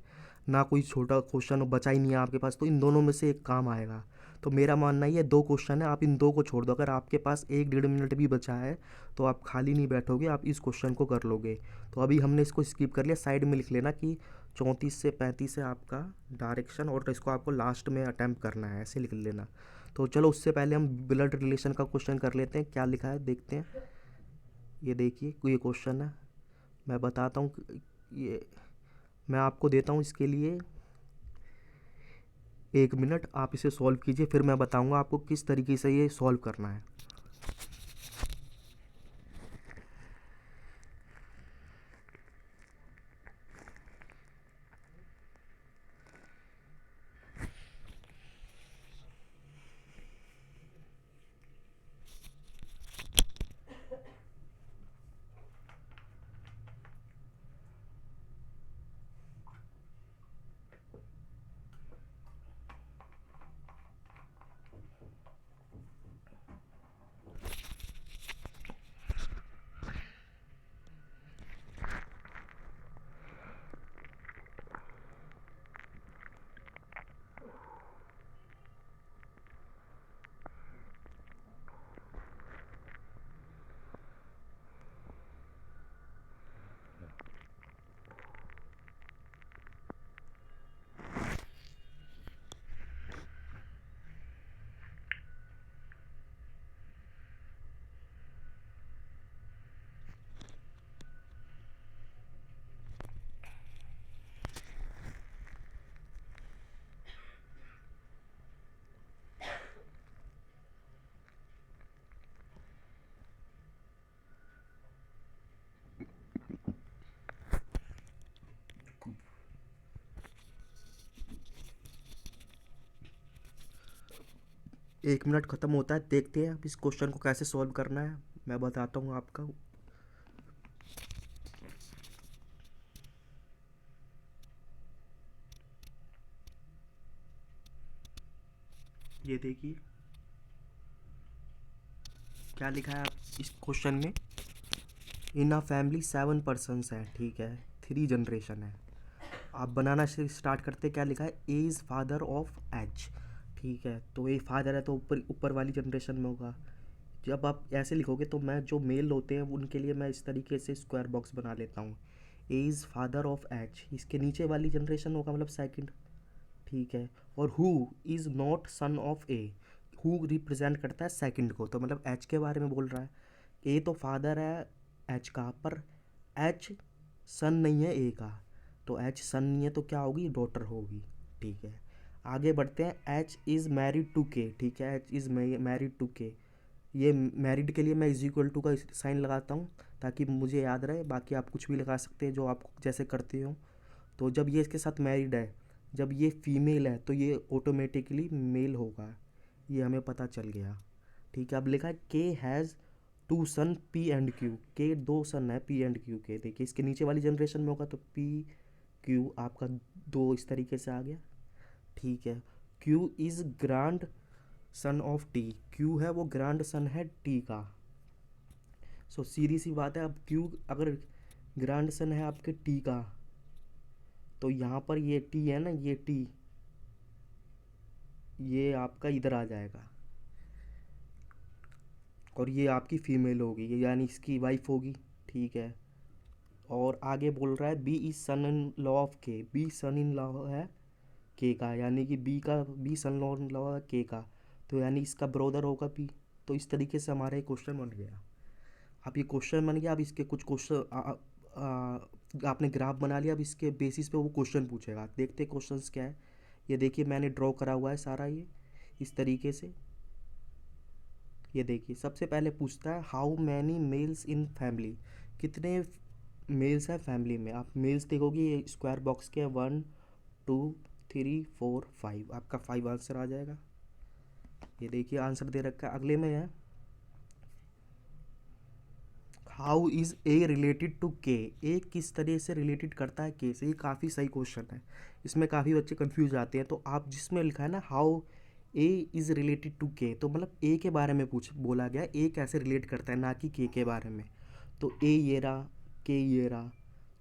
A: ना कोई छोटा क्वेश्चन बचा ही नहीं है आपके पास, तो इन दोनों में से एक काम आएगा। तो मेरा मानना ये 2 क्वेश्चन है, आप इन 2 को छोड़ दो। अगर आपके पास 1-1.5 मिनट भी बचा है तो आप खाली नहीं बैठोगे, आप इस क्वेश्चन को कर लोगे। तो अभी हमने इसको स्किप कर लिया, साइड में लिख लेना कि 34 से 35 है आपका डायरेक्शन, और इसको आपको लास्ट में अटैम्प्ट करना है, ऐसे लिख लेना। तो चलो उससे पहले हम ब्लड रिलेशन का क्वेश्चन कर लेते हैं, क्या लिखा है देखते हैं। ये देखिए ये क्वेश्चन है, मैं बताता हूँ ये, मैं आपको देता हूँ इसके लिए 1 मिनट, आप इसे सॉल्व कीजिए, फिर मैं बताऊँगा आपको किस तरीके से ये सॉल्व करना है। 1 मिनट ख़त्म होता है, देखते हैं अब इस क्वेश्चन को कैसे सॉल्व करना है, मैं बताता हूँ आपका। ये देखिए क्या लिखा है आप इस क्वेश्चन में। इन अ फैमिली 7 पर्सन्स हैं, ठीक है, 3 जनरेशन है। आप बनाना से स्टार्ट करते क्या लिखा है, A is father of H, ठीक है, तो ए फादर है तो ऊपर ऊपर वाली जनरेशन में होगा। जब आप ऐसे लिखोगे तो मैं जो मेल होते हैं उनके लिए मैं इस तरीके से स्क्वायर बॉक्स बना लेता हूँ। A is father of H, इसके नीचे वाली जनरेशन होगा मतलब सेकंड, ठीक है। और who is not son of A, who represent करता है सेकंड को, तो मतलब एच के बारे में बोल रहा है। ए तो फादर है एच का, पर एच सन नहीं है ए का, तो एच सन नहीं है तो क्या होगी, डॉटर होगी, ठीक है। आगे बढ़ते हैं, एच इज़ मैरिड टू के, ठीक है, एच इज़ मैरिड टू के। ये मैरिड के लिए मैं इज इक्वल टू का साइन लगाता हूँ ताकि मुझे याद रहे, बाकी आप कुछ भी लगा सकते हैं जो आप जैसे करते हो। तो जब ये इसके साथ मैरिड है, जब ये फीमेल है तो ये ऑटोमेटिकली मेल होगा, ये हमें पता चल गया, ठीक है। अब लिखा है K has 2 son P and Q, K 2 सन है पी एंड क्यू के, देखिए इसके नीचे वाली जनरेशन में होगा तो पी क्यू आपका 2 इस तरीके से आ गया, ठीक है। Q is grand son of T, Q है वो ग्रांड सन है टी का। सो सीधी सी बात है, अब क्यू अगर ग्रांड सन है आपके टी का, तो यहाँ पर ये टी है ना, ये टी ये आपका इधर आ जाएगा और ये आपकी फीमेल होगी, ये यानी इसकी वाइफ होगी, ठीक है। और आगे बोल रहा है B is son in law of K, B son in law है के का, यानी कि बी सन लॉ है के का, तो यानी इसका ब्रदर होगा बी। तो इस तरीके से हमारा ये क्वेश्चन बन गया। अब ये क्वेश्चन बन गया, अब इसके कुछ क्वेश्चन आपने ग्राफ बना लिया, अब इसके बेसिस पे वो क्वेश्चन पूछेगा, देखते क्वेश्चंस क्या है। ये देखिए मैंने ड्रॉ करा हुआ है सारा ये इस तरीके से। ये देखिए सबसे पहले पूछता है how many males in family, कितने मेल्स हैं फैमिली में। आप मेल्स देखोगे ये स्क्वायर बॉक्स के 1 2 3 4 5, आपका 5 आंसर आ जाएगा। ये देखिए आंसर दे रखा है। अगले में है how is A related to K, A किस तरह से रिलेटेड करता है के से, ये काफ़ी सही क्वेश्चन है, इसमें काफ़ी बच्चे कंफ्यूज आते हैं। तो आप जिसमें लिखा है ना how A is related to K, तो मतलब ए के बारे में पूछ बोला गया, ए कैसे रिलेट करता है, ना कि के बारे में। तो ए ये रहा, के ये रहा,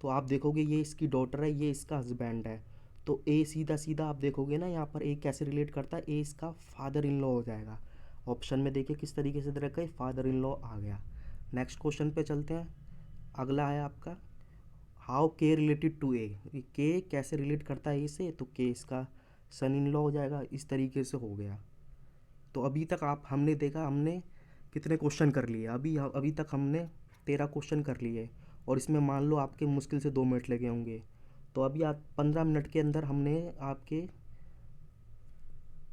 A: तो आप देखोगे ये इसकी डॉटर है, ये इसका हस्बैंड है, तो ए सीधा सीधा आप देखोगे ना यहाँ पर ए कैसे रिलेट करता है, ए इसका फादर इन लॉ हो जाएगा। ऑप्शन में देखिए किस तरीके से दे रखा है, फादर इन लॉ आ गया। नेक्स्ट क्वेश्चन पे चलते हैं। अगला है आपका हाउ के रिलेटेड टू ए, के कैसे रिलेट करता है ए से, तो के इसका सन इन लॉ हो जाएगा, इस तरीके से हो गया। तो अभी तक आप हमने देखा हमने कितने क्वेश्चन कर लिए, अभी अभी तक हमने 13 क्वेश्चन कर लिए, और इसमें मान लो आपके मुश्किल से 2 मिनट लगे होंगे, तो अभी आप 15 मिनट के अंदर हमने आपके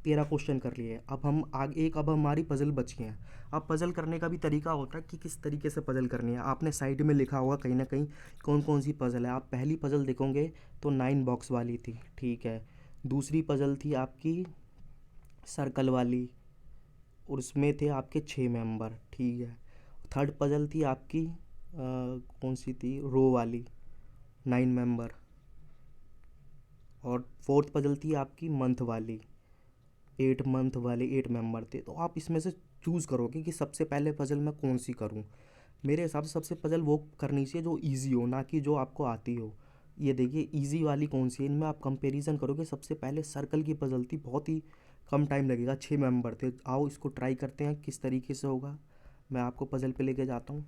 A: 13 क्वेश्चन कर लिए। अब हम आगे अब हमारी पज़ल बची हैं। अब पज़ल करने का भी तरीका होता है कि किस तरीके से पज़ल करनी है, आपने साइड में लिखा होगा कहीं ना कहीं कौन कौन सी पज़ल है। आप पहली पज़ल देखोगे तो 9 बॉक्स वाली थी, ठीक है। दूसरी पज़ल थी आपकी सर्कल वाली, और उसमें थे आपके 6 मेंबर, ठीक है। थर्ड पज़ल थी आपकी कौन सी थी, रो वाली, 9 मेंबर। और फोर्थ पज़ल थी आपकी मंथ वाली, 8 मंथ वाले 8 मेंबर थे। तो आप इसमें से चूज़ करोगे कि सबसे पहले पज़ल मैं कौन सी करूं। मेरे हिसाब से सबसे पज़ल वो करनी चाहिए जो इजी हो, ना कि जो आपको आती हो। ये देखिए इजी वाली कौन सी है, इनमें आप कंपैरिजन करोगे। सबसे पहले सर्कल की पज़ल थी, बहुत ही कम टाइम लगेगा, 6 मेंबर थे। आओ इसको ट्राई करते हैं किस तरीके से होगा, मैं आपको पज़ल पे लेके जाता हूँ।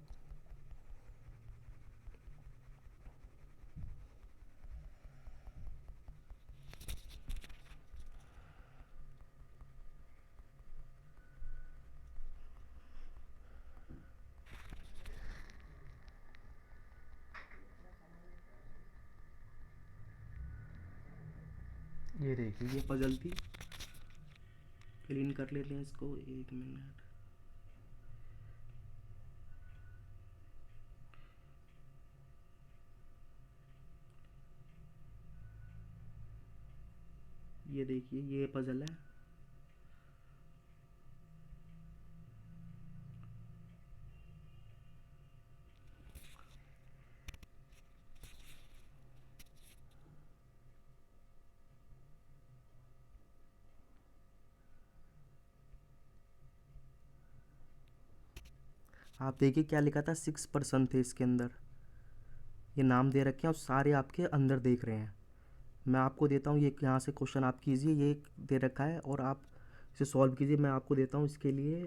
A: ये देखिए ये पज़ल थी, क्लीन कर लेते हैं इसको, 1 मिनट। ये देखिए ये पज़ल है, आप देखिए क्या लिखा था, 6% थे इसके अंदर, ये नाम दे रखे हैं और सारे आपके अंदर देख रहे हैं। मैं आपको देता हूँ ये, यहाँ से क्वेश्चन आप कीजिए, ये दे रखा है और आप इसे सॉल्व कीजिए। मैं आपको देता हूँ इसके लिए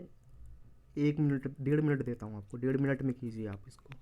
A: 1 मिनट, 1.5 मिनट देता हूँ आपको, 1.5 मिनट में कीजिए आप इसको।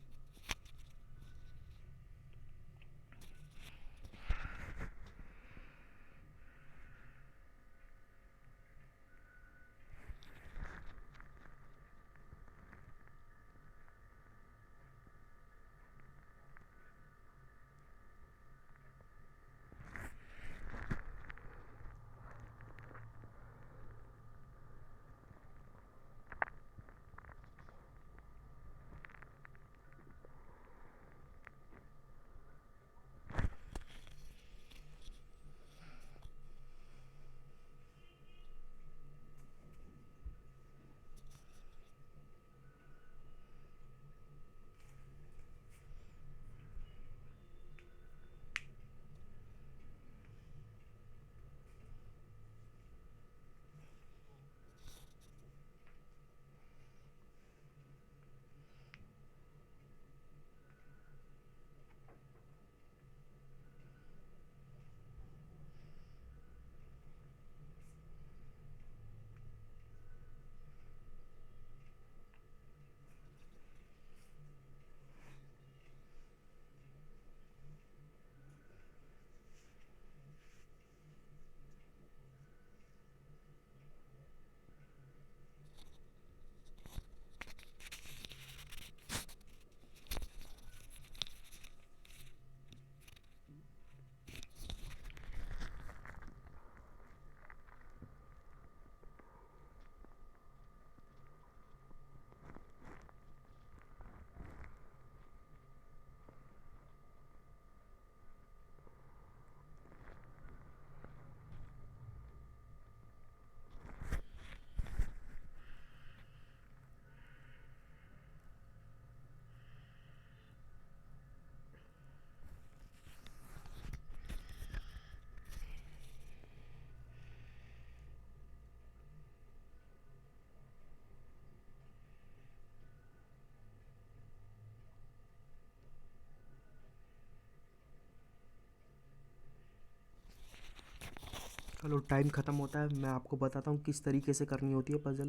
A: चलो टाइम ख़त्म होता है, मैं आपको बताता हूँ किस तरीके से करनी होती है पज़ल।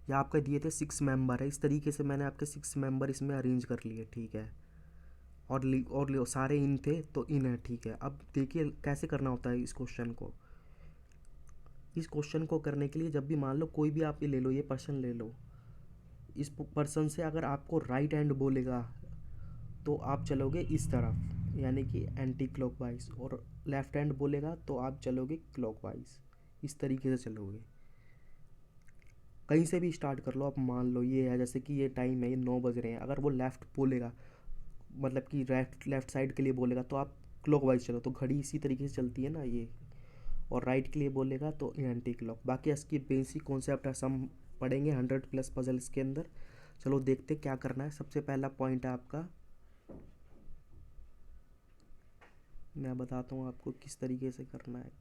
A: ये आपका दिए थे 6 मेंबर है, इस तरीके से मैंने आपके 6 मेंबर इसमें अरेंज कर लिए, ठीक है। सारे इन थे तो इन है, ठीक है। अब देखिए कैसे करना होता है इस क्वेश्चन को। इस क्वेश्चन को करने के लिए जब भी मान लो कोई भी आप ये ले लो, ये पर्सन ले लो, इस पर्सन से अगर आपको राइट हैंड बोलेगा तो आप चलोगे इस तरफ, यानी कि एंटी क्लॉकवाइज, और लेफ्ट हैंड बोलेगा तो आप चलोगे क्लॉकवाइज, इस तरीके से चलोगे। कहीं से भी स्टार्ट कर लो। आप मान लो ये है, जैसे कि ये टाइम है, ये 9 बज रहे हैं, अगर वो लेफ़्ट बोलेगा, मतलब कि लेफ्ट लेफ्ट साइड के लिए बोलेगा तो आप क्लॉकवाइज चलो, तो घड़ी इसी तरीके से चलती है ना ये। और राइट के लिए बोलेगा तो एंटी क्लॉक। बाकी इसकी बेसिक कॉन्सेप्ट है, सम पढ़ेंगे 100+ पजल्स के अंदर। चलो देखते क्या करना है। सबसे पहला पॉइंट है आपका, मैं बताता हूँ आपको किस तरीके से करना है।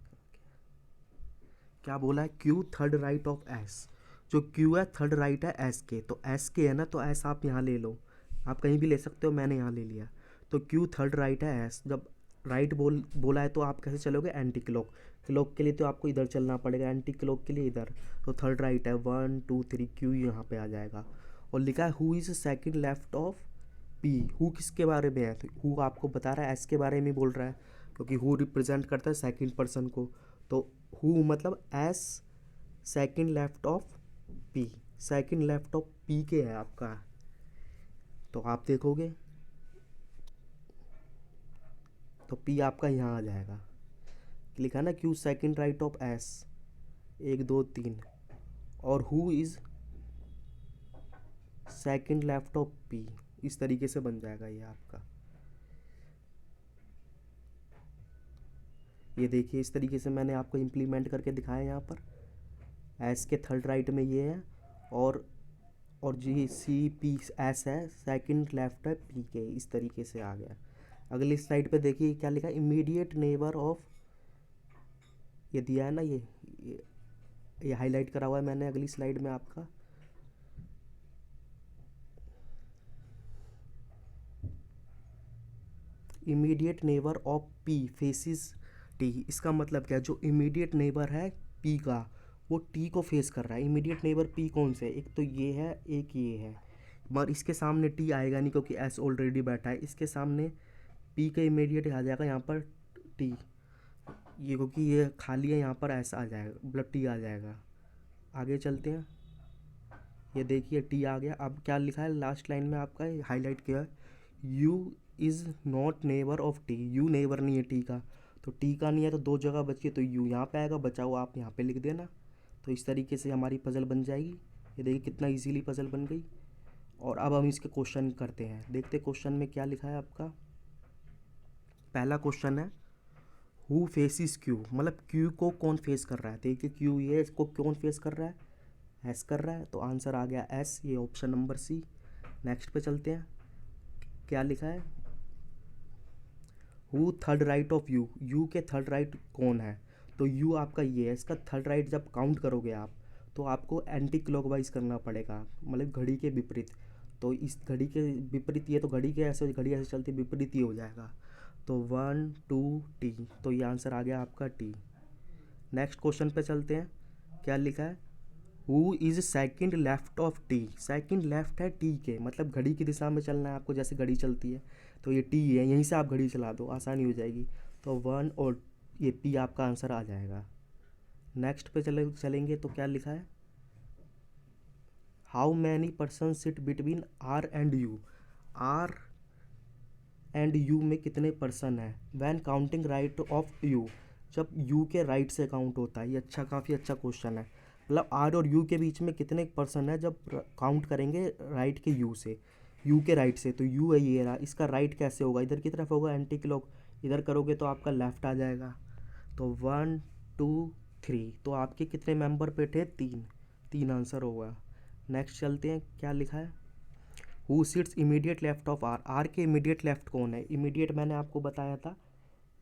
A: क्या बोला है, Q third right of S. जो क्यू है थर्ड राइट है एस के, तो एस के है ना, तो एस आप यहाँ ले लो, आप कहीं भी ले सकते हो, मैंने यहाँ ले लिया। तो क्यू थर्ड राइट है एस, जब राइट बोला है तो आप कैसे चलोगे, एंटी क्लॉक। क्लॉक के लिए तो आपको इधर चलना पड़ेगा, एंटी क्लॉक के लिए इधर। तो थर्ड राइट है, 1 2 3, क्यू यहाँ पे आ जाएगा। और लिखा है who is second left of P. Who किसके बारे में है, तो हु आपको बता रहा है एस के बारे में बोल रहा है, क्योंकि हु रिप्रेजेंट करता है सेकंड पर्सन को। तो हु मतलब S second left of P, second left of P के है आपका। तो आप देखोगे तो पी आपका यहाँ आ जाएगा, लिखा ना Q second right of S, 1 2 3, और who is second left of P, इस तरीके से बन जाएगा ये आपका। ये देखिए इस तरीके से मैंने आपको इम्प्लीमेंट करके दिखाया यहाँ पर। एस के थर्ड राइट में ये है, और जी सी पी एस है, सेकंड लेफ्ट है पी के, इस तरीके से आ गया। अगली स्लाइड पे देखिए क्या लिखा है, इमीडिएट नेबर ऑफ, ये दिया है ना, ये हाईलाइट करा हुआ है मैंने अगली स्लाइड में आपका। Immediate neighbour of P faces T. इसका मतलब क्या है, जो इमीडिएट नेबर है पी का वो टी को फेस कर रहा है। इमीडिएट नेबर पी कौन से, एक तो ये है एक ये है, मगर इसके सामने टी आएगा नहीं क्योंकि एस ऑलरेडी बैठा है। इसके सामने पी का इमीडिएट आ जाएगा यहाँ पर टी, ये क्योंकि ये खाली है यहाँ पर एस आ जाएगा, मतलब टी आ जाएगा। आगे चलते हैं, ये देखिए टी आ गया। अब क्या लिखा है लास्ट लाइन में आपका हाईलाइट किया है, you is not neighbour of T. You neighbour नहीं है टी का, तो टी का नहीं है तो दो जगह बची है, तो यू यहाँ पे आएगा, बचा हुआ आप यहाँ पे लिख देना। तो इस तरीके से हमारी पज़ल बन जाएगी। ये देखिए कितना इजीली पज़ल बन गई। और अब हम इसके क्वेश्चन करते हैं, देखते क्वेश्चन में क्या लिखा है आपका। पहला क्वेश्चन है हु फेसिस क्यू, मतलब क्यू को कौन फेस कर रहा है। देखिए क्यू ये इसको कौन फेस कर रहा है, एस कर रहा है, तो आंसर आ गया एस, ये ऑप्शन नंबर सी। नेक्स्ट पे चलते हैं, क्या लिखा है, who third right of you, you के थर्ड राइट कौन है। तो यू आपका ये है, इसका थर्ड राइट जब काउंट करोगे आप तो आपको एंटी क्लॉकवाइज करना पड़ेगा, मतलब घड़ी के विपरीत। तो इस घड़ी के विपरीत, ये तो घड़ी के ऐसे, घड़ी ऐसे चलती विपरीत ही हो जाएगा। तो 1 2 टी, तो ये आंसर आ गया आपका टी। नेक्स्ट क्वेश्चन पे चलते हैं, क्या लिखा है, who is second left of T. Second left है टी के, मतलब घड़ी की दिशा में चलना है आपको, जैसे घड़ी चलती है तो ये टी है, यहीं से आप घड़ी चला दो, आसानी हो जाएगी। तो 1 और ये पी आपका आंसर आ जाएगा। नेक्स्ट पे चलेंगे तो क्या लिखा है, how many person sit between R and U. R and U में कितने पर्सन है, when counting right of U, जब यू के राइट से काउंट होता है। ये अच्छा, काफ़ी अच्छा क्वेश्चन है। मतलब आर और यू के बीच में कितने पर्सन है जब काउंट करेंगे राइट के यू से, यू के राइट से। तो यू है ये रहा, इसका राइट कैसे होगा, इधर की तरफ होगा एंटी क्लॉक, इधर करोगे तो आपका लेफ्ट आ जाएगा। तो 1 2 3, तो आपके कितने मेंबर पे थे, तीन, तीन आंसर होगा। नेक्स्ट चलते हैं, क्या लिखा है, who sits immediate left of R. R के इमीडिएट लेफ्ट कौन है, इमीडिएट मैंने आपको बताया था,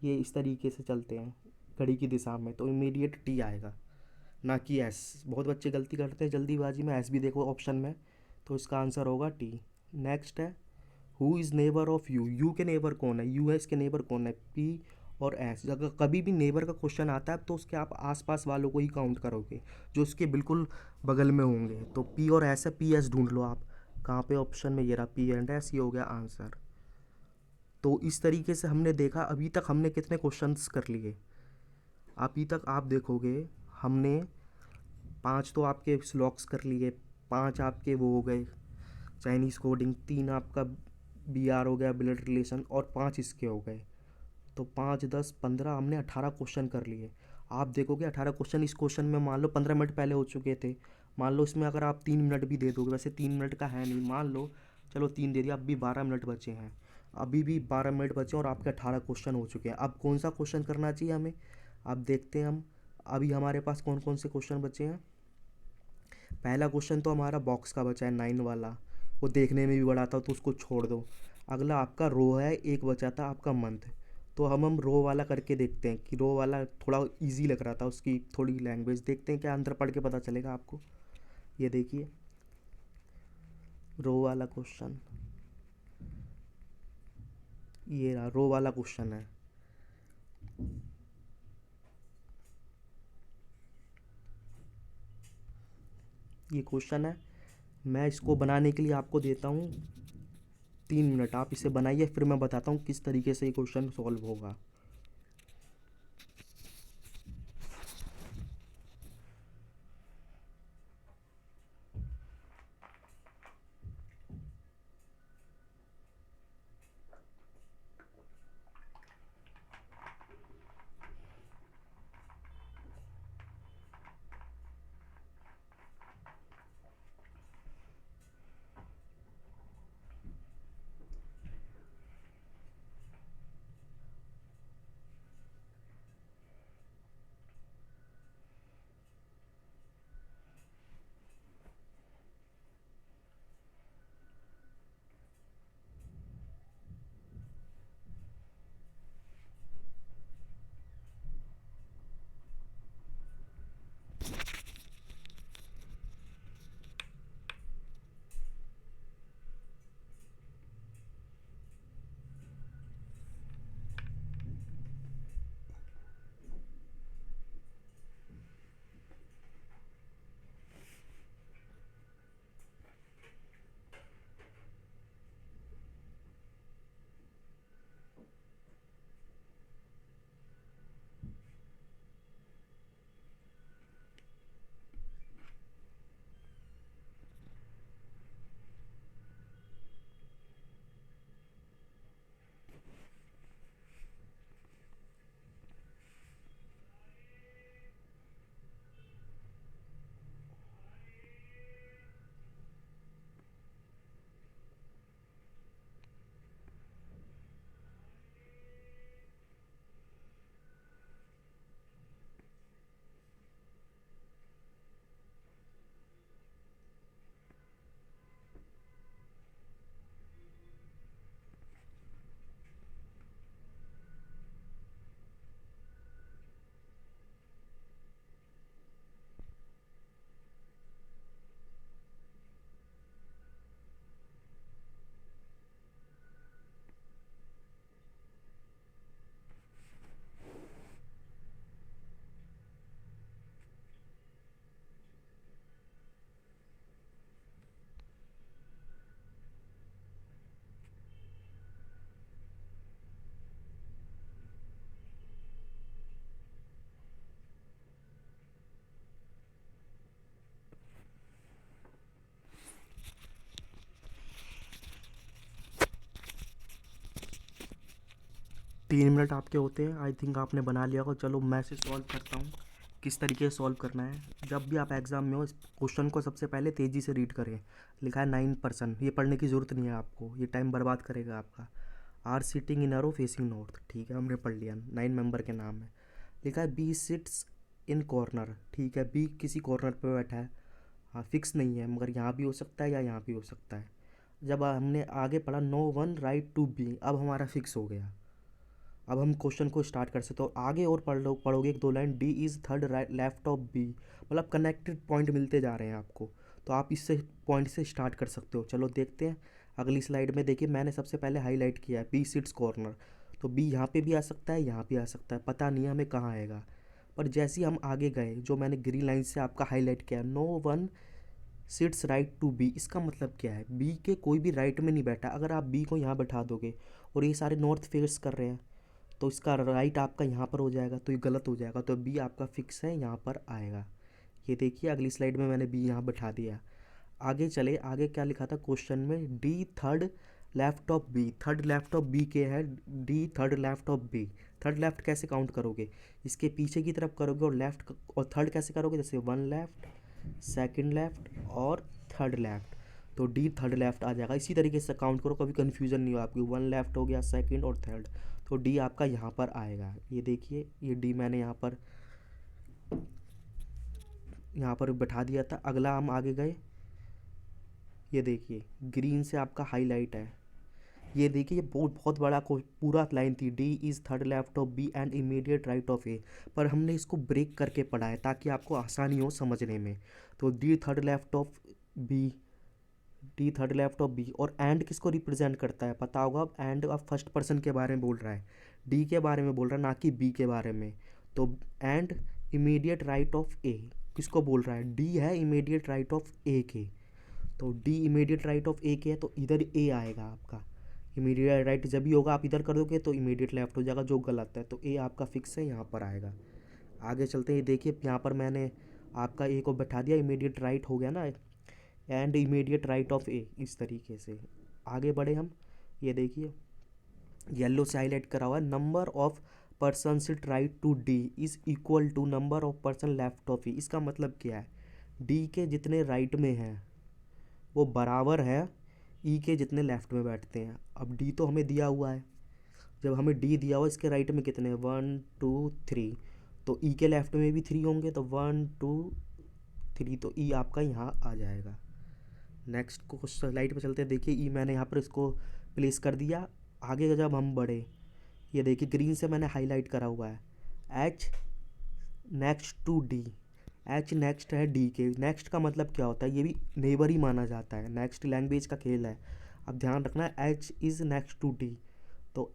A: ये इस तरीके से चलते हैं घड़ी की दिशा में, तो इमीडिएट टी आएगा ना कि एस। बहुत बच्चे गलती करते हैं जल्दीबाजी में, एस भी देखो ऑप्शन में, तो इसका आंसर होगा टी। नेक्स्ट है who is neighbour of you. You के नेबर कौन है, यू है, इसके नेबर कौन है, पी और एस। अगर कभी भी नेबर का क्वेश्चन आता है तो उसके आप आसपास वालों को ही काउंट करोगे, जो उसके बिल्कुल बगल में होंगे। तो पी और एस है, पी एस ढूंढ लो आप कहाँ पे, ऑप्शन में ये रहा पी एंड एस, ये हो गया आंसर। तो इस तरीके से हमने देखा, अभी तक हमने कितने क्वेश्चंस कर लिए। अभी तक आप देखोगे हमने 5 तो आपके स्लॉक्स कर लिए, 5 आपके वो हो गए चाइनीज़ कोडिंग, 3 आपका बी आर हो गया ब्लड रिलेशन, और 5 इसके हो गए। तो 5 10 15, हमने 18 क्वेश्चन कर लिए। आप देखोगे 18 क्वेश्चन, इस क्वेश्चन में मान लो 15 मिनट पहले हो चुके थे, मान लो इसमें अगर आप 3 मिनट भी दे दोगे, वैसे 3 मिनट का है नहीं, मान लो चलो 3 दे दिया, अब भी 12 मिनट बचे हैं, अभी भी 12 मिनट बचे और आपके 18 क्वेश्चन हो चुके हैं। अब कौन सा क्वेश्चन करना चाहिए हमें, अब देखते हैं हम अभी हमारे पास कौन कौन से क्वेश्चन बचे हैं। पहला क्वेश्चन तो हमारा बॉक्स का बचा है 9 वाला, वो देखने में भी बड़ा था तो उसको छोड़ दो। अगला आपका रो है, एक बचा था आपका मंथ, तो हम रो वाला करके देखते हैं कि रो वाला थोड़ा इजी लग रहा था, उसकी थोड़ी लैंग्वेज देखते हैं क्या अंदर पढ़ के पता चलेगा आपको। ये देखिए रो वाला क्वेश्चन, ये रहा रो वाला क्वेश्चन है। ये क्वेश्चन है, मैं इसको बनाने के लिए आपको देता हूँ 3 मिनट, आप इसे बनाइए, फिर मैं बताता हूँ किस तरीके से ये क्वेश्चन सॉल्व होगा। 3 मिनट आपके होते हैं, आई थिंक आपने बना लिया होगा। चलो मैं इसे सॉल्व करता हूँ, किस तरीके से सॉल्व करना है। जब भी आप एग्ज़ाम में हो, इस क्वेश्चन को सबसे पहले तेज़ी से रीड करें। लिखा है 9%, ये पढ़ने की ज़रूरत नहीं है आपको, ये टाइम बर्बाद करेगा आपका। Are sitting in a row facing north, ठीक है, हमने पढ़ लिया। 9 मेंबर के नाम है। लिखा है बी सिट्स इन कॉर्नर, ठीक है, बी किसी कॉर्नर पे बैठा है। हाँ, फिक्स नहीं है, मगर यहाँ भी हो सकता है या यहाँ भी हो सकता है। जब हमने आगे पढ़ा no one right to B, अब हमारा फिक्स हो गया। अब हम क्वेश्चन को स्टार्ट कर सकते हो। आगे और पढ़ोगे एक दो line, D is third left of B, मतलब कनेक्टेड पॉइंट मिलते जा रहे हैं आपको, तो आप इससे पॉइंट से स्टार्ट कर सकते हो। चलो देखते हैं अगली स्लाइड में। देखिए मैंने सबसे पहले हाईलाइट किया है बी सिट्स कॉर्नर, तो बी यहाँ पे भी आ सकता है, यहाँ भी आ सकता है, पता नहीं है हमें कहाँ आएगा। पर जैसे ही हम आगे गए, जो मैंने ग्रीन लाइन से आपका हाईलाइट किया, no one sits right to B, इसका मतलब क्या है, बी के कोई भी राइट में नहीं बैठा। अगर आप बी को यहाँ बैठा दोगे और ये सारे नॉर्थ फेस कर रहे हैं, तो इसका राइट आपका यहाँ पर हो जाएगा, तो ये गलत हो जाएगा, तो बी आपका फिक्स है, यहाँ पर आएगा। ये देखिए अगली स्लाइड में मैंने बी यहाँ बैठा दिया। आगे चले, आगे क्या लिखा था क्वेश्चन में, D third left of B, third left of B के है, D third left of B. Third left कैसे काउंट करोगे, इसके पीछे की तरफ करोगे, और लेफ्ट और थर्ड कैसे करोगे, जैसे वन लेफ्ट, सेकंड लेफ्ट और थर्ड लेफ्ट, तो डी थर्ड लेफ्ट आ जाएगा। इसी तरीके से काउंट करो, कभी कन्फ्यूजन नहीं हो आपकी। वन लेफ्ट हो गया, सेकंड और थर्ड, तो डी आपका यहाँ पर आएगा। ये देखिए ये डी मैंने यहाँ पर बैठा दिया था। अगला हम आगे गए, ये देखिए ग्रीन से आपका हाईलाइट है। ये देखिए ये बहुत बहुत बड़ा पूरा लाइन थी, D is third left of B and immediate right of A, पर हमने इसको ब्रेक करके पढ़ा है ताकि आपको आसानी हो समझने में। तो D third left of B, D third left of B, और एंड किसको रिप्रेजेंट करता है पता होगा। अब एंड अब फर्स्ट पर्सन के बारे में बोल रहा है, डी के बारे में बोल रहा है, ना कि बी के बारे में। तो एंड इमीडिएट राइट ऑफ ए किसको बोल रहा है, डी है इमीडिएट राइट ऑफ ए के, तो डी इमीडिएट राइट ऑफ ए के है, तो इधर ए आएगा आपका। इमीडिएट राइट जब भी होगा आप इधर कर दोगे तो इमीडिएट लेफ्ट हो जाएगा, जो गलत है, तो ए आपका फिक्स है, यहाँ पर आएगा। आगे चलते हैं, देखिए यहाँ पर मैंने आपका ए को बैठा दिया, इमीडिएट राइट हो गया ना, एंड इमीडिएट राइट ऑफ ए, इस तरीके से आगे बढ़े हम। ये देखिए येलो से हाईलाइट करा हुआ है, number of person sit right to D is equal to number of person left of E. इसका मतलब क्या है, डी के जितने राइट में हैं वो बराबर है ई के जितने लेफ्ट में बैठते हैं। अब डी तो हमें दिया हुआ है, जब हमें डी दिया हुआ इसके राइट में कितने हैं, 1 2 3, तो ई के लेफ्ट में भी 3 होंगे, तो 1 2 3, तो ई आपका यहाँ आ जाएगा। नेक्स्ट को स्लाइड पे चलते हैं। देखिए ई मैंने यहाँ पर इसको प्लेस कर दिया। आगे जब हम बढ़े, ये देखिए ग्रीन से मैंने हाईलाइट करा हुआ है, H next to D, H next है डी के। नेक्स्ट का मतलब क्या होता है, ये भी नेबर ही माना जाता है, नेक्स्ट लैंग्वेज का खेल है। अब ध्यान रखना, H is next to D, तो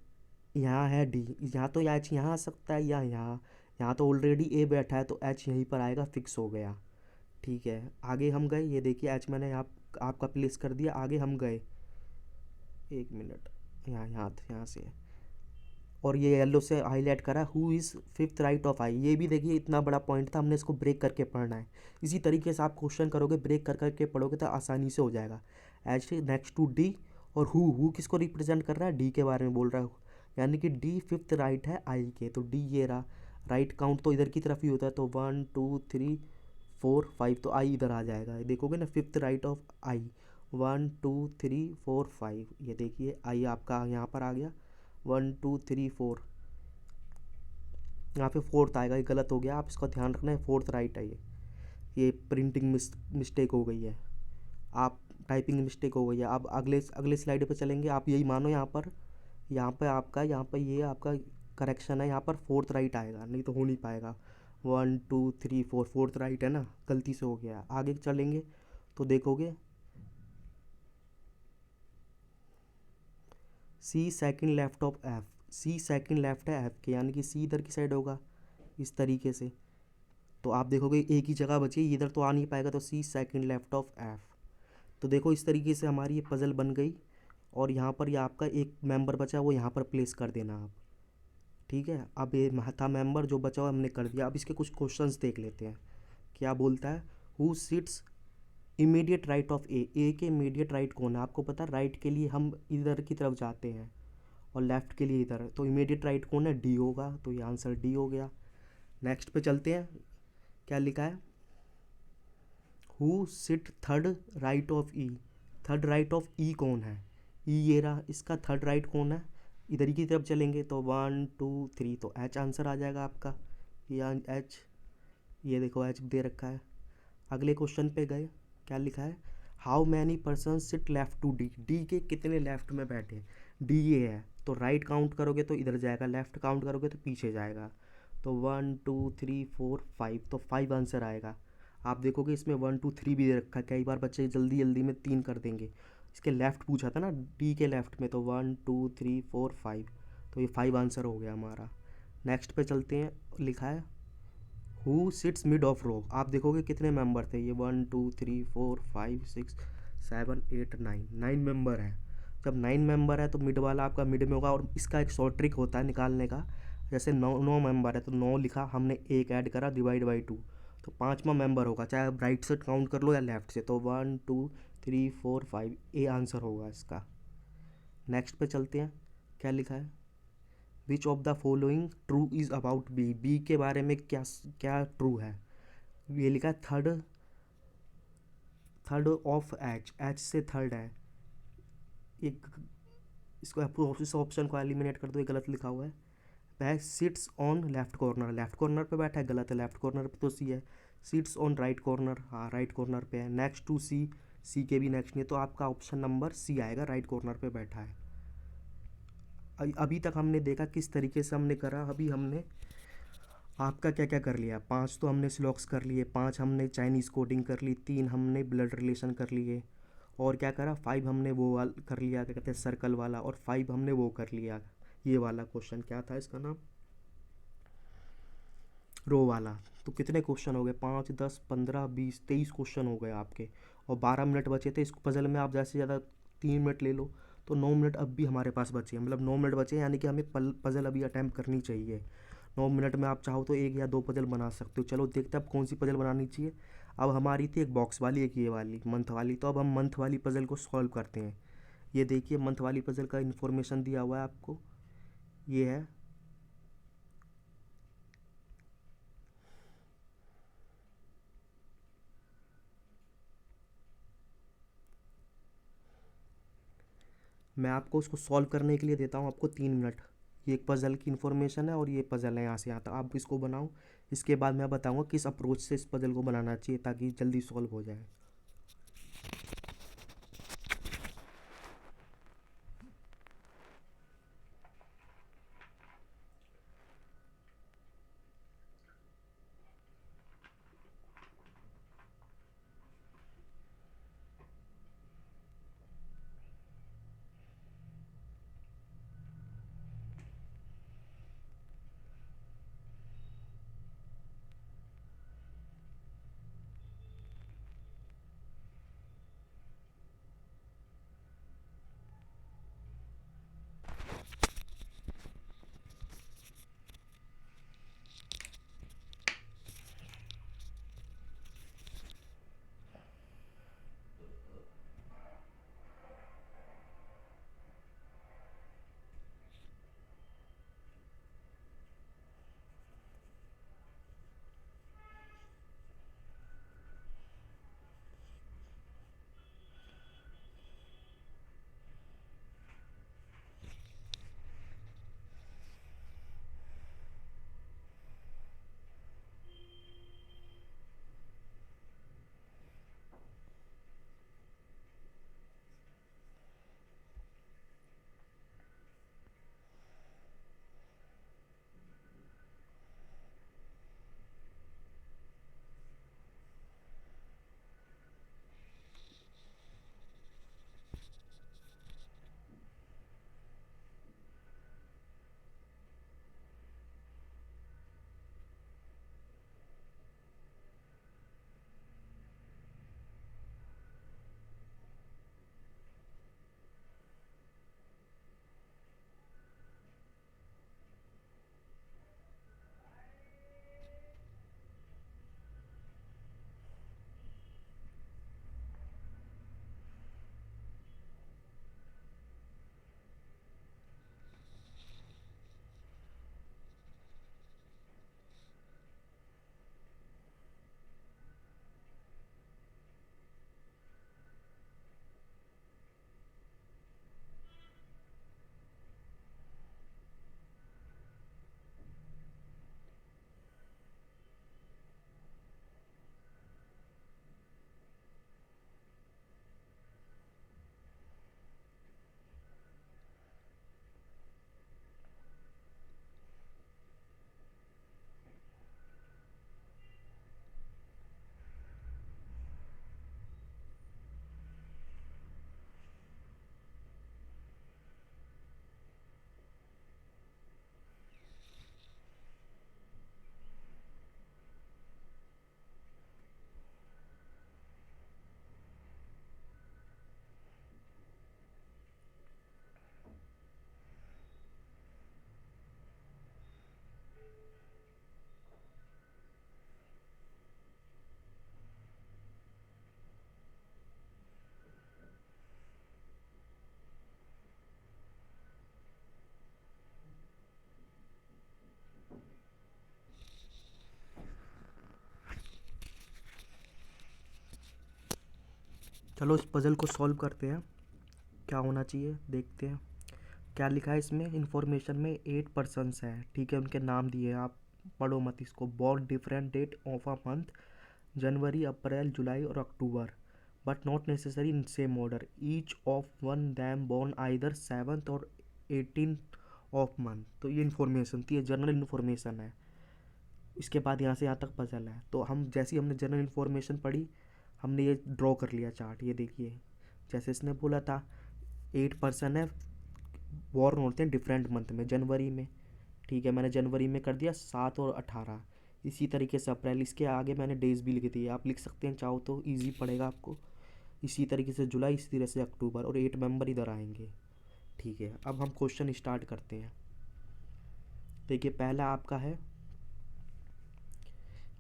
A: यहाँ है डी, यहाँ तो एच यहाँ आ सकता है या यहाँ, यहाँ तो ऑलरेडी ए बैठा है, तो एच यहीं पर आएगा, फिक्स हो गया। ठीक है, आगे हम गए, ये देखिए एच मैंने आपका प्लेस कर दिया। आगे हम गए, एक मिनट, यहाँ से, और ये येलो से हाईलाइट करा, who is fifth right of I. ये भी देखिए इतना बड़ा पॉइंट था, हमने इसको ब्रेक करके पढ़ना है। इसी तरीके से आप क्वेश्चन करोगे, ब्रेक कर करके पढ़ोगे तो आसानी से हो जाएगा। एच नेक्स्ट टू डी, और हु किसको रिप्रेजेंट कर रहा है, डी के बारे में बोल रहा है, यानी कि डी फिफ्थ राइट है आई के, तो डी ये रहा। राइट काउंट तो इधर की तरफ ही होता है, तो 1 2 3 4 5, तो आई इधर आ जाएगा। देखोगे ना, फिफ्थ राइट ऑफ आई, 1 2 3 4 5, ये देखिए आई आपका यहाँ पर आ गया, 1 2 3 4, यहाँ पे फोर्थ आएगा, ये गलत हो गया, आप इसका ध्यान रखना है, फोर्थ राइट है ये प्रिंटिंग मिस्टेक हो गई है, आप टाइपिंग मिस्टेक हो गई है। अब अगले अगले स्लाइड पे चलेंगे, आप यही मानो, यहाँ पे ये आपका करेक्शन है, यहाँ पर फोर्थ राइट आएगा, नहीं तो हो नहीं पाएगा। 1 2 3 4, फोर्थ राइट है ना, गलती से हो गया। आगे चलेंगे तो देखोगे C second left of F, C second left है एफ के, यानी कि सी इधर की साइड होगा इस तरीके से, तो आप देखोगे एक ही जगह बची, इधर तो आ नहीं पाएगा, तो सी सेकंड लेफ्ट ऑफ एफ। तो देखो इस तरीके से हमारी ये पजल बन गई, और यहाँ पर ये आपका एक मेंबर बचा, वो यहाँ पर प्लेस कर देना आप। ठीक है, अब ये था मेंबर जो बचा हुआ हमने कर दिया। अब इसके कुछ क्वेश्चंस देख लेते हैं, क्या बोलता है, who sits immediate right of A, A के इमीडिएट राइट कौन है, आपको पता है राइट के लिए हम इधर की तरफ जाते हैं, और लेफ़्ट के लिए इधर, तो इमीडिएट राइट कौन है, डी होगा, तो ये आंसर डी हो गया। नेक्स्ट पे चलते हैं, क्या लिखा है, who sit third right of E, third right of E कौन है, ई ये रहा, इसका थर्ड राइट कौन है, इधर ही की तरफ चलेंगे तो 1 2 3, तो एच आंसर आ जाएगा आपका, ये एच, ये देखो एच दे रखा है। अगले क्वेश्चन पे गए, क्या लिखा है, how many person sit left to D, D के कितने लेफ्ट में बैठे, डी ये है, तो राइट काउंट करोगे तो इधर जाएगा, लेफ्ट काउंट करोगे तो पीछे जाएगा, तो 1 2 3 4 5, तो 5 आंसर आएगा। आप देखोगे इसमें 1 2 3 भी दे रखा है, कई बार बच्चे जल्दी जल्दी में 3 कर देंगे, इसके लेफ्ट पूछा था ना, डी के लेफ्ट में, तो 1 2 3 4 5, तो ये 5 आंसर हो गया हमारा। नेक्स्ट पे चलते हैं, लिखा है हु सिट्स मिड ऑफ रो, आप देखोगे कितने मेंबर थे, ये 1 2 3 4 5 6 7 8 9, 9 मेंबर हैं। जब 9 मेंबर है तो मिड वाला आपका मिड में होगा, और इसका एक शॉर्ट ट्रिक होता है निकालने का, जैसे 9 मेंबर है तो 9 लिखा, हमने एक ऐड करा, डिवाइड बाई 2, तो 5वां मेंबर होगा, चाहे आप राइट से काउंट कर लो या लेफ्ट से, तो 1 2 3 4 5, ए आंसर होगा इसका। नेक्स्ट पे चलते हैं, क्या लिखा है, which of the following true is about B, B के बारे में क्या क्या ट्रू है, ये लिखा है third, third of H, H से थर्ड है, एक, इसको इस ऑप्शन को एलिमिनेट कर दो, ये गलत लिखा हुआ है। वह sits on left corner, left corner पे बैठा है, गलत है, लेफ्ट कॉर्नर पे तो सी है। सिट्स ऑन राइट कॉर्नर, हाँ राइट कॉर्नर पे है। नेक्स्ट टू सी, सी के भी नेक्स्ट नहीं है, तो आपका ऑप्शन नंबर सी आएगा, राइट कॉर्नर पे बैठा है। अभी तक हमने देखा किस तरीके से हमने करा, अभी हमने आपका क्या क्या कर लिया, 5 तो हमने स्लॉक्स कर लिए, 5 हमने चाइनीज़ कोडिंग कर ली, 3 हमने ब्लड रिलेशन कर लिए, और क्या करा 5 हमने वो कर लिया, क्या कहते हैं सर्कल वाला, और 5 हमने वो कर लिया, ये वाला क्वेश्चन क्या था इसका नाम, रो वाला। तो कितने क्वेश्चन हो गए, 5 10 15 20 23 क्वेश्चन हो गए आपके, और 12 मिनट बचे थे। इस पजल में आप ज़्यादा से ज़्यादा 3 मिनट ले लो, तो 9 मिनट अब भी हमारे पास बचे हैं, मतलब 9 मिनट बचे, यानी कि हमें पजल अभी अटैम्प्ट करनी चाहिए। 9 मिनट में आप चाहो तो 1 या 2 पजल बना सकते हो। चलो देखते हैं अब कौन सी पजल बनानी चाहिए। अब हमारी थी एक बॉक्स वाली, एक ये वाली मंथ वाली, तो अब हम मंथ वाली पजल को सॉल्व करते हैं। ये देखिए मंथ वाली पजल का इन्फॉर्मेशन दिया हुआ है आपको, ये है, मैं आपको उसको सॉल्व करने के लिए देता हूँ आपको 3 मिनट। ये एक पज़ल की इन्फॉर्मेशन है और ये पज़ल है यहाँ से यहाँ तक, आप इसको बनाओ। इसके बाद मैं बताऊँगा किस अप्रोच से इस पज़ल को बनाना चाहिए ताकि जल्दी सॉल्व हो जाए। चलो इस पज़ल को सॉल्व करते हैं, क्या होना चाहिए देखते हैं। क्या लिखा है इसमें इन्फॉर्मेशन में, 8 पर्सन्स हैं, ठीक है, उनके नाम दिए हैं, आप पढ़ो मत इसको। Born different date of a month, January, April, July और October, but not necessary in same order, each of one them born either 7th और 18th ऑफ मंथ। तो ये इन्फॉर्मेशन थी, ये जनरल इन्फॉर्मेशन है। इसके बाद यहाँ से यहाँ तक पजल है। तो हम जैसे ही हमने जनरल इन्फॉर्मेशन पढ़ी, हमने ये ड्रॉ कर लिया चार्ट। ये देखिए, जैसे इसने बोला था 8 पर्सन है, बॉर्न होते हैं डिफरेंट मंथ में, जनवरी में, ठीक है, मैंने जनवरी में कर दिया 7 और 18। इसी तरीके से अप्रैल, इसके आगे मैंने डेज भी लिख दिए, आप लिख सकते हैं चाहो तो, ईजी पड़ेगा आपको। इसी तरीके से जुलाई, इसी तरह से अक्टूबर, और 8 मेंबर इधर आएंगे, ठीक है। अब हम क्वेश्चन स्टार्ट करते हैं। देखिए पहला आपका है,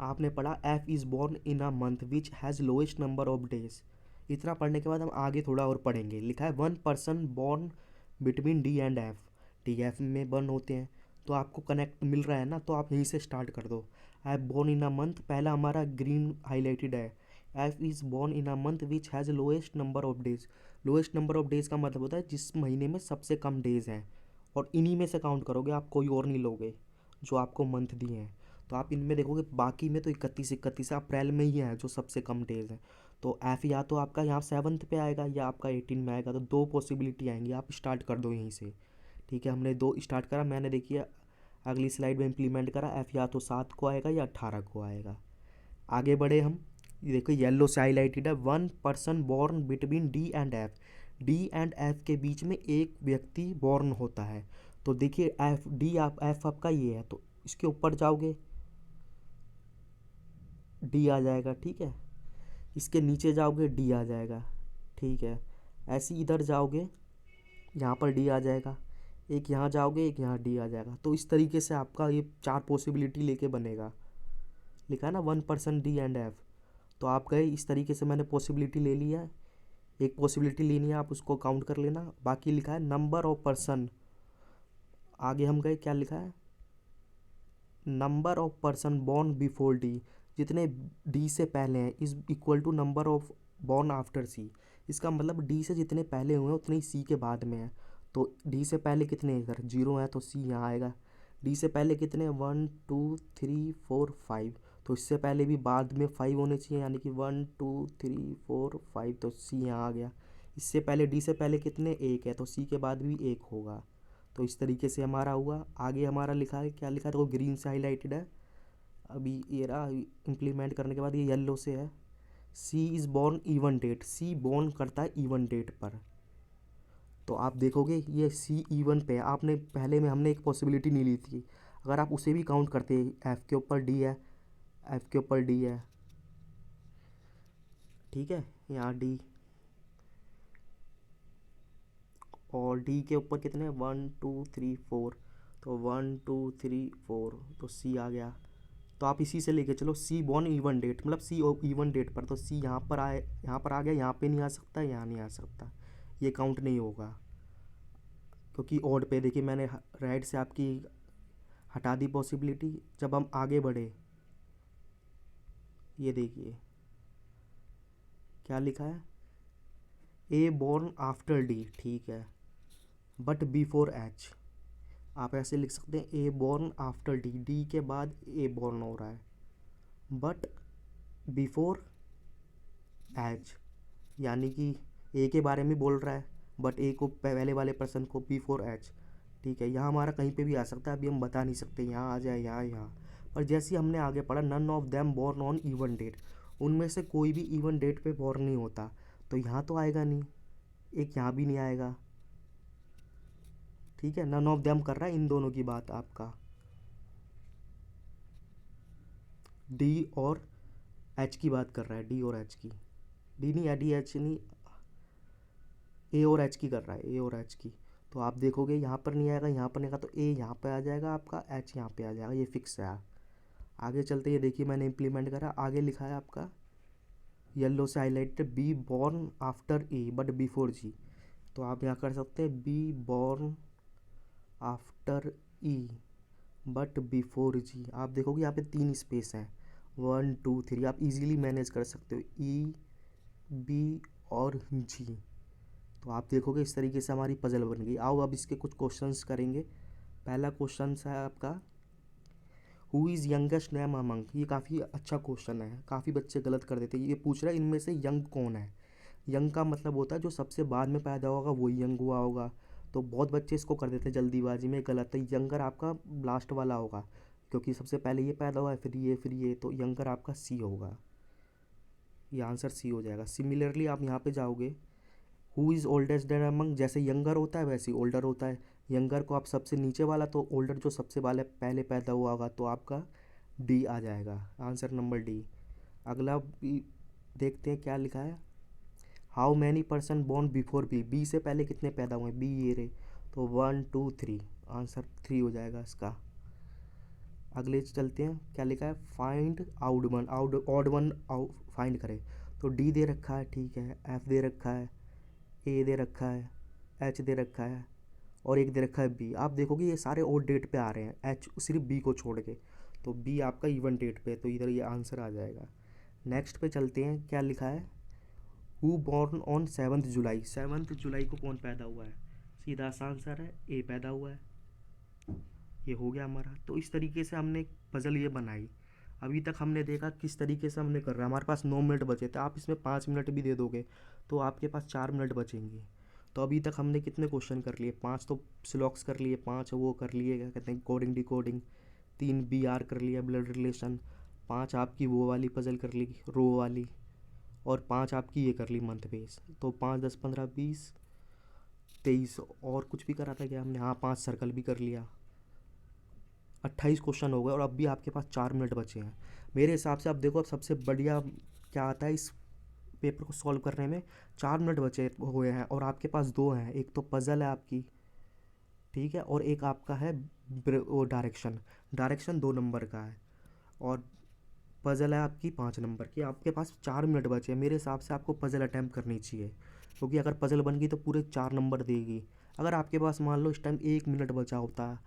A: आपने पढ़ा F is born in a month which has lowest number of days. इतना पढ़ने के बाद हम आगे थोड़ा और पढ़ेंगे। लिखा है 1 person born between D and F, ठीक है, एफ में बर्न होते हैं, तो आपको कनेक्ट मिल रहा है ना, तो आप यहीं से स्टार्ट कर दो। F born in a month, पहला हमारा ग्रीन हाईलाइटेड है, F is born in a month which has lowest number of days. Lowest number of days का मतलब होता है जिस महीने में सबसे कम डेज़ हैं, और इन्हीं में से काउंट करोगे आप, कोई और नहीं लोगे जो आपको मंथ दिए हैं। तो आप इनमें देखोगे बाकी में तो 31 अप्रैल में ही है जो सबसे कम डेज है। तो एफ या तो आपका यहाँ 7th पे आएगा या आपका 18 में आएगा, तो दो पॉसिबिलिटी आएंगी, आप स्टार्ट कर दो यहीं से, ठीक है। हमने दो स्टार्ट करा, मैंने देखिए अगली स्लाइड में इम्प्लीमेंट करा, एफ या तो 7 को आएगा या 18 को आएगा। आगे बढ़े हम, ये देखो येलो से हाईलाइटेड है, 1 person born between D and F. D and F के बीच में एक व्यक्ति बॉर्न होता है। तो देखिए एफ डी, आप एफ आपका ये है, तो इसके ऊपर जाओगे डी आ जाएगा, ठीक है। इसके नीचे जाओगे डी आ जाएगा, ठीक है। ऐसे इधर जाओगे, यहाँ पर डी आ जाएगा, एक यहाँ जाओगे, एक यहाँ डी आ जाएगा। तो इस तरीके से आपका ये 4 पॉसिबिलिटी लेके बनेगा। लिखा है ना 1 पर्सन डी एंड एफ, तो आप गए इस तरीके से, मैंने पॉसिबिलिटी ले लिया है। एक पॉसिबिलिटी लेनी है, आप उसको काउंट कर लेना। बाकी लिखा है नंबर ऑफ पर्सन, आगे हम गए, क्या लिखा है, number of person born before D, जितने डी से पहले हैं, is equal to number of born after C. इसका मतलब डी से जितने पहले हुए हैं उतने ही सी के बाद में है। तो डी से पहले कितने इधर 0 है, तो सी यहाँ आएगा। डी से पहले कितने, 1 2 3 4 5, तो इससे पहले भी बाद में 5 होने चाहिए, यानी कि 1 2 3 4 5, तो सी यहाँ आ गया। इससे पहले डी से पहले कितने, 1 है, तो सी के बाद भी 1 होगा। तो इस तरीके से हमारा हुआ। आगे हमारा लिखा है, क्या लिखा है, तो ग्रीन से हाईलाइटेड है, अभी ये रहा, इम्प्लीमेंट करने के बाद ये येलो से है। C is born even date, C born करता है इवन डेट पर। तो आप देखोगे ये सी इवन पे है, आपने पहले में हमने एक पॉसिबिलिटी नहीं ली थी, अगर आप उसे भी काउंट करते, एफ़ के ऊपर डी है, एफ़ के ऊपर डी है, ठीक है, यहाँ डी, और डी के ऊपर कितने, 1 2 3 4, तो 1 2 3 4, तो सी आ गया। तो आप इसी से लेके चलो, सी बॉर्न इवन डेट, मतलब सी इवन डेट पर, तो सी यहाँ पर आए, यहाँ पर आ गया, यहाँ पे नहीं आ सकता, यहाँ नहीं आ सकता, ये काउंट नहीं होगा, क्योंकि ऑड पे। देखिए मैंने राइट से आपकी हटा दी पॉसिबिलिटी। जब हम आगे बढ़े, ये देखिए क्या लिखा है, ए बॉर्न आफ्टर डी, ठीक है, बट बिफोर एच। आप ऐसे लिख सकते हैं, ए बॉर्न आफ्टर डी, डी के बाद ए बॉर्न हो रहा है, बट बिफोर एच, यानी कि ए के बारे में बोल रहा है, बट ए को पहले वाले पर्सन को बिफोर एच, ठीक है। यहाँ हमारा कहीं पे भी आ सकता है, अभी हम बता नहीं सकते, यहाँ आ जाए, यहाँ। पर जैसे ही हमने आगे पढ़ा, none of them born on even date, उनमें से कोई भी इवन डेट पे बॉर्न नहीं होता, तो यहाँ तो आएगा नहीं, एक यहाँ भी नहीं आएगा, ठीक है। नन ऑफ देम कर रहा है इन दोनों की बात आपका, डी और एच की बात कर रहा है, डी और एच की, डी नहीं है, डी एच नहीं, ए और एच की कर रहा है, ए और एच की। तो आप देखोगे यहाँ पर नहीं आएगा, यहाँ पर नहीं आएगा, तो ए यहाँ पे आ जाएगा आपका, एच यहाँ पे आ जाएगा, ये फिक्स है। आगे चलते ये देखिए मैंने इम्प्लीमेंट करा, आगे लिखा है आपका येलो से highlighted, B born after E but before G. तो आप यहाँ कर सकते हैं B born after E but before G. आप देखोगे यहाँ पे 3 स्पेस हैं, 1 2 3, आप इजीली मैनेज कर सकते हो, ई बी और जी। तो आप देखोगे इस तरीके से हमारी पजल बन गई। आओ अब इसके कुछ क्वेश्चंस करेंगे। पहला क्वेश्चन है आपका, who is youngest name among. ये काफ़ी अच्छा क्वेश्चन है, काफ़ी बच्चे गलत कर देते हैं। ये पूछ रहा है इनमें से यंग कौन है। यंग का मतलब होता है जो सबसे बाद में पैदा होगा वही यंग हुआ होगा। तो बहुत बच्चे इसको कर देते हैं जल्दीबाजी में, गलत है। यंगर आपका लास्ट वाला होगा, क्योंकि सबसे पहले ये पैदा हुआ है, फिर ये, तो यंगर आपका सी होगा। ये आंसर सी हो जाएगा। सिमिलरली आप यहाँ पे जाओगे, who is oldest then among, जैसे यंगर होता है वैसे ही ओल्डर होता है। यंगर को आप सबसे नीचे वाला, तो ओल्डर जो सबसे वाले पहले पैदा हुआ होगा, तो आपका डी आ जाएगा, आंसर नंबर डी। अगला देखते हैं क्या लिखा है, how many person born before B. B से पहले कितने पैदा हुए, बी ये रहे, तो 1 2 3, आंसर 3 हो जाएगा इसका। अगले चलते हैं, क्या लिखा है, find out one, out odd one find करें। तो डी दे रखा है, ठीक है, एफ दे रखा है, ए दे रखा है, एच दे रखा है, और एक दे रखा है बी। आप देखोगे ये सारे ओड डेट पे आ रहे हैं, एच सिर्फ बी को छोड़ के। तो बी आपका इवन डेट पे, तो इधर ये आंसर आ जाएगा। नेक्स्ट पे चलते हैं, क्या लिखा है, हु बॉर्न ऑन 7 जुलाई। 7 जुलाई को कौन पैदा हुआ है, सीधा सा आंसर है ए पैदा हुआ है। ये हो गया हमारा। तो इस तरीके से हमने पजल ये बनाई। अभी तक हमने देखा किस तरीके से हमने कर रहा है। हमारे पास 9 मिनट बचे थे, आप इसमें 5 मिनट भी दे दोगे तो आपके पास 4 मिनट बचेंगे। तो अभी तक हमने कितने क्वेश्चन कर लिए, 5 तो स्लॉक्स कर लिए, 5 वो कर लिए, क्या कहते हैं, कोडिंग डिकोडिंग, 3 बी आर कर लिया, ब्लड रिलेशन, 5 आपकी वो वाली पजल कर ली रो वाली, और 5 आपकी ये कर ली मंथ बेस। तो 5 10 15 20 23, और कुछ भी करा था क्या हमने, हाँ 5 सर्कल भी कर लिया। 28 क्वेश्चन हो गए और अब भी आपके पास 4 मिनट बचे हैं। मेरे हिसाब से अब देखो, अब सबसे बढ़िया क्या आता है इस पेपर को सॉल्व करने में, 4 मिनट बचे हुए हैं और आपके पास दो हैं, एक तो पजल है आपकी, ठीक है, और एक आपका है वो डायरेक्शन। डायरेक्शन 2 नंबर का है और पजल है आपकी 5 नंबर की। आपके पास 4 मिनट बचे हैं। मेरे हिसाब से आपको पजल अटैम्प्ट करनी चाहिए, क्योंकि अगर पजल बन गई तो पूरे 4 नंबर देगी। अगर आपके पास मान लो इस टाइम 1 मिनट बचा होता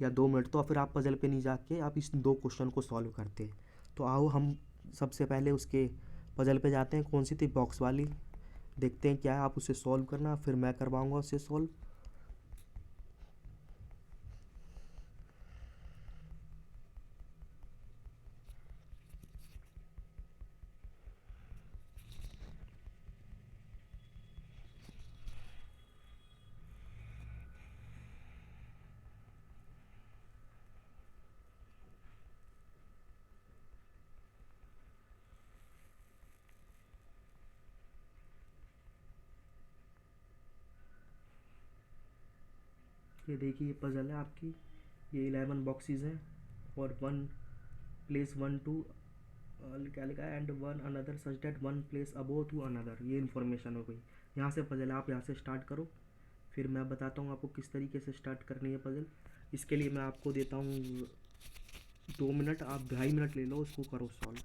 A: या 2 मिनट, तो फिर आप पजल पे नहीं जाके आप इस दो क्वेश्चन को सॉल्व करते। तो आओ हम सबसे पहले उसके पजल पे जाते हैं। कौन सी थी, बॉक्स वाली। देखते हैं क्या है, आप उसे सॉल्व करना, फिर मैं करवाऊँगा उससे सॉल्व। ये देखिए ये पजल है आपकी, ये 11 बॉक्सेस हैं और वन प्लेस वन टू, क्या लिखा है, and one another such that one place above to another. ये इन्फॉर्मेशन हो गई। यहाँ से पजल आप यहाँ से स्टार्ट करो, फिर मैं बताता हूँ आपको किस तरीके से स्टार्ट करनी है पजल। इसके लिए मैं आपको देता हूँ 2 मिनट, आप 2.5 मिनट ले लो, उसको करो सॉल्व।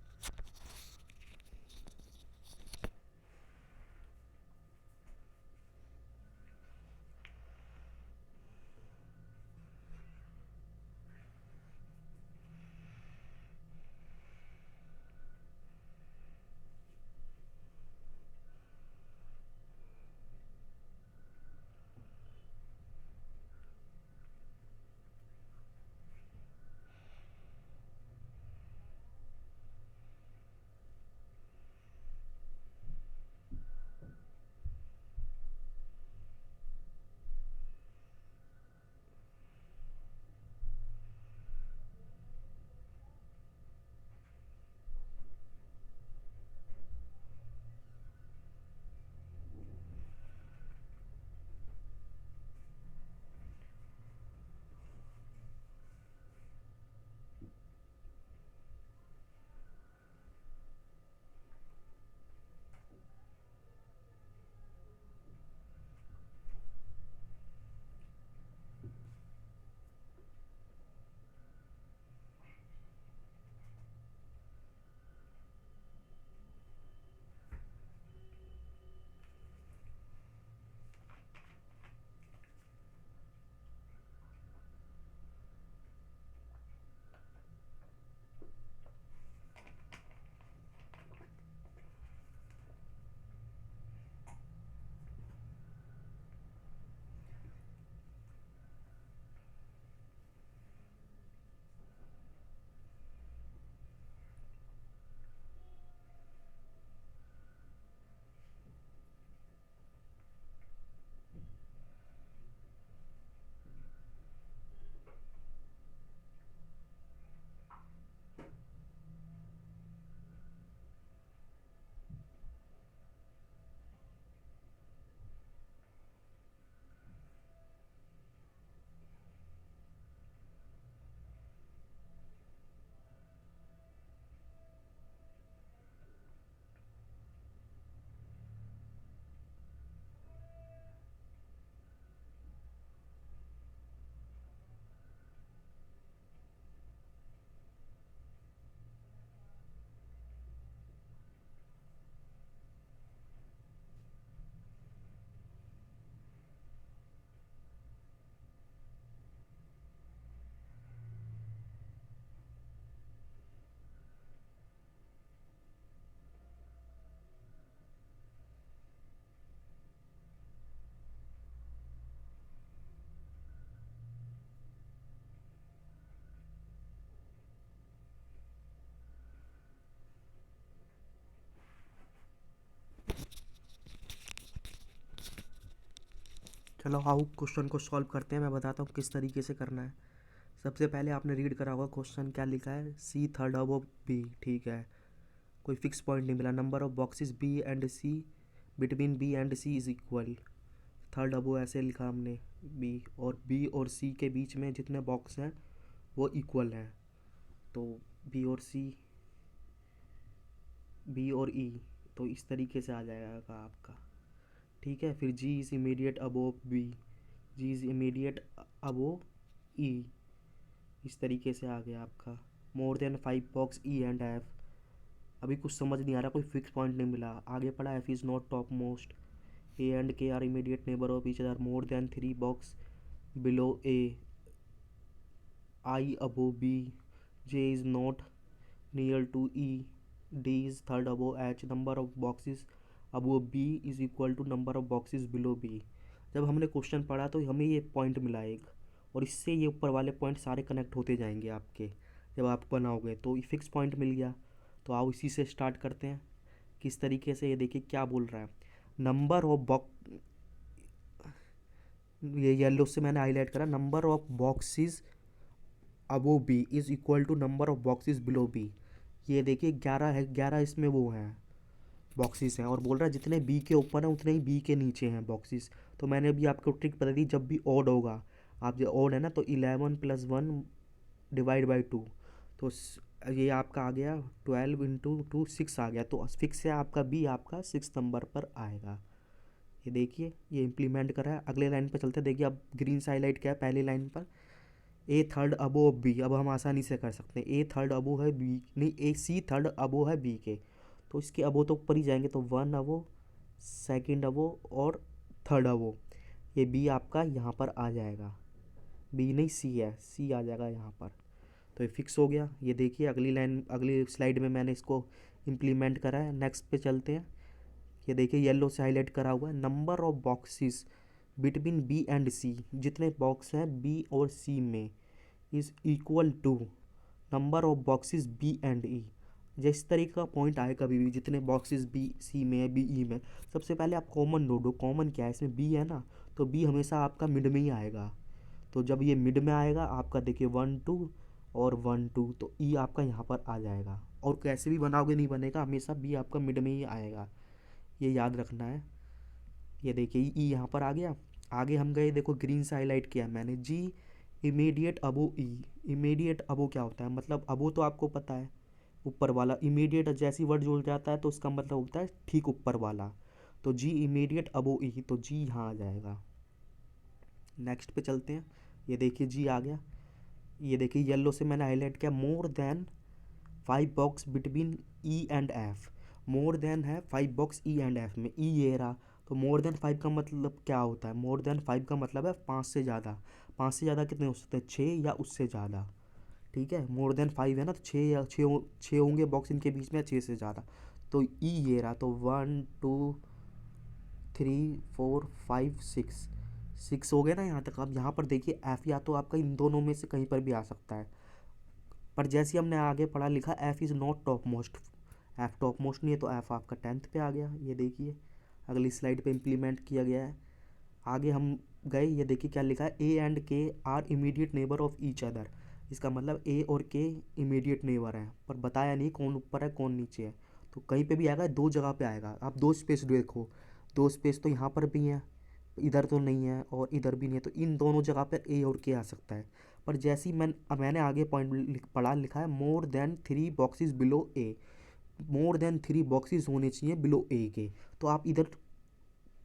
A: चलो आओ क्वेश्चन को सॉल्व करते हैं। मैं बताता हूँ किस तरीके से करना है। सबसे पहले आपने रीड करा होगा क्वेश्चन क्या लिखा है, सी थर्ड अब बी, ठीक है। कोई फिक्स पॉइंट नहीं मिला। Number of boxes B and C between B and C is equal. Third above ऐसे लिखा हमने बी और सी के बीच में जितने बॉक्स हैं वो इक्वल हैं। तो बी और सी, बी और ई, तो इस तरीके से आ जाएगा आपका, ठीक है। फिर G is immediate above B, G is immediate above E, इस तरीके से आ गया आपका। More than 5 box E and F, अभी कुछ समझ नहीं आ रहा, कोई फिक्स पॉइंट नहीं मिला। आगे पढ़ा F is not top most, A and K are immediate neighbour of each other, more than 3 box below A, I above B, J is not near to E, D is third above H, number of boxes above B is equal to number of boxes below B. जब हमने question पढ़ा तो हमें ये point मिला एक, और इससे ये ऊपर वाले पॉइंट सारे कनेक्ट होते जाएंगे आपके जब आप बनाओगे। तो फिक्स पॉइंट मिल गया। तो आओ इसी से स्टार्ट करते हैं किस तरीके से। ये देखिए क्या बोल रहा है, नंबर ऑफ बॉक्स, ये येलो से मैंने हाईलाइट करा, number of boxes above B is equal to number of boxes below B. ये देखिए 11 है, 11 इसमें वो हैं बॉक्सेस हैं, और बोल रहा है जितने बी के ऊपर हैं उतने ही बी के नीचे हैं बॉक्सेस। तो मैंने अभी आपको ट्रिक बता दी, जब भी ऑड होगा, आप जो ऑड है ना, तो 11 + 1 डिवाइड बाई 2, तो ये आपका आ गया 12 इंटू 2 6 आ गया। तो फिक्स है आपका बी, आपका 6 नंबर पर आएगा। ये देखिए ये इम्प्लीमेंट करा है। अगले लाइन पर चलते हैं। देखिए अब ग्रीन से हाईलाइट किया है पहली लाइन पर, ए थर्ड अबो ऑफ बी। अब हम आसानी से कर सकते हैं, ए थर्ड अबो है बी, नहीं ए सी थर्ड अबो है बी के, तो इसके अबो तो ऊपर ही जाएंगे। तो 1 अबो, सेकंड अबो और थर्ड अबो, ये बी आपका यहाँ पर आ जाएगा। बी नहीं सी है, सी आ जाएगा यहाँ पर। तो ये फिक्स हो गया। ये देखिए अगली लाइन, अगली स्लाइड में मैंने इसको इम्प्लीमेंट करा है। नेक्स्ट पे चलते हैं। ये देखिए येलो से हाईलाइट करा हुआ है, number of boxes between B and C, जितने बॉक्स हैं बी और सी में, is equal to number of boxes B and E. जिस तरीके का पॉइंट आए कभी भी, जितने बॉक्सेस बी सी में है बी ई में, सबसे पहले आप कॉमन ढूंढो। कॉमन क्या है इसमें, बी है ना, तो बी हमेशा आपका मिड में ही आएगा। तो जब ये मिड में आएगा आपका, देखिए 1 2 और 1 2, तो ई आपका यहाँ पर आ जाएगा। और कैसे भी बनाओगे नहीं बनेगा, हमेशा बी आपका मिड में ही आएगा, ये याद रखना है। ये देखिए ई यहाँ पर आ गया। आगे हम गए, देखो ग्रीन से हाईलाइट किया मैंने, जी इमीडिएट अबो ई। इमीडिएट अबो क्या होता है, मतलब अबो तो आपको पता है ऊपर वाला, इमीडिएट जैसी वर्ड जुड़ जाता है तो उसका मतलब होता है ठीक ऊपर वाला। तो जी इमीडिएट अबो ई, तो जी यहाँ आ जाएगा। नेक्स्ट पे चलते हैं। ये देखिए जी आ गया। ये देखिए येलो से मैंने हाईलाइट किया, मोर than 5 box between E and F. More than है 5 बॉक्स ई एंड एफ में, ई ये रहा। तो मोर देन 5 का मतलब क्या होता है, मोर देन 5 का मतलब है 5 से ज़्यादा। 5 से ज़्यादा कितने हो सकते हैं, 6 या उससे ज़्यादा, ठीक है। मोर देन 5 है ना, तो 6 या 6 होंगे बॉक्स इनके बीच में, 6 से ज़्यादा। तो ई ये रहा, तो 1 2 3 4 5 6, 6 हो गए ना यहाँ तक। अब यहाँ पर देखिए एफ या तो आपका इन दोनों में से कहीं पर भी आ सकता है, पर जैसे हमने आगे पढ़ा लिखा F is not top most, F top most नहीं है, तो एफ आपका 10th पे आ गया। ये देखिए अगली स्लाइड पे इम्प्लीमेंट किया गया है। आगे हम गए, ये देखिए क्या लिखा है, A and K are immediate neighbour of each other. इसका मतलब ए और के इमीडिएट नेबर हैं, पर बताया नहीं कौन ऊपर है कौन नीचे है। तो कहीं पे भी आएगा, दो जगह पे आएगा। आप दो स्पेस देखो, दो स्पेस तो यहाँ पर भी हैं, इधर तो नहीं है और इधर भी नहीं है, तो इन दोनों जगह पर ए और के आ सकता है। पर जैसे ही मैंने आगे पॉइंट पढ़ा लिखा है, मोर देन 3 बॉक्सेस बिलो ए, मोर देन 3 बॉक्सेस होने चाहिए बिलो ए के। तो आप इधर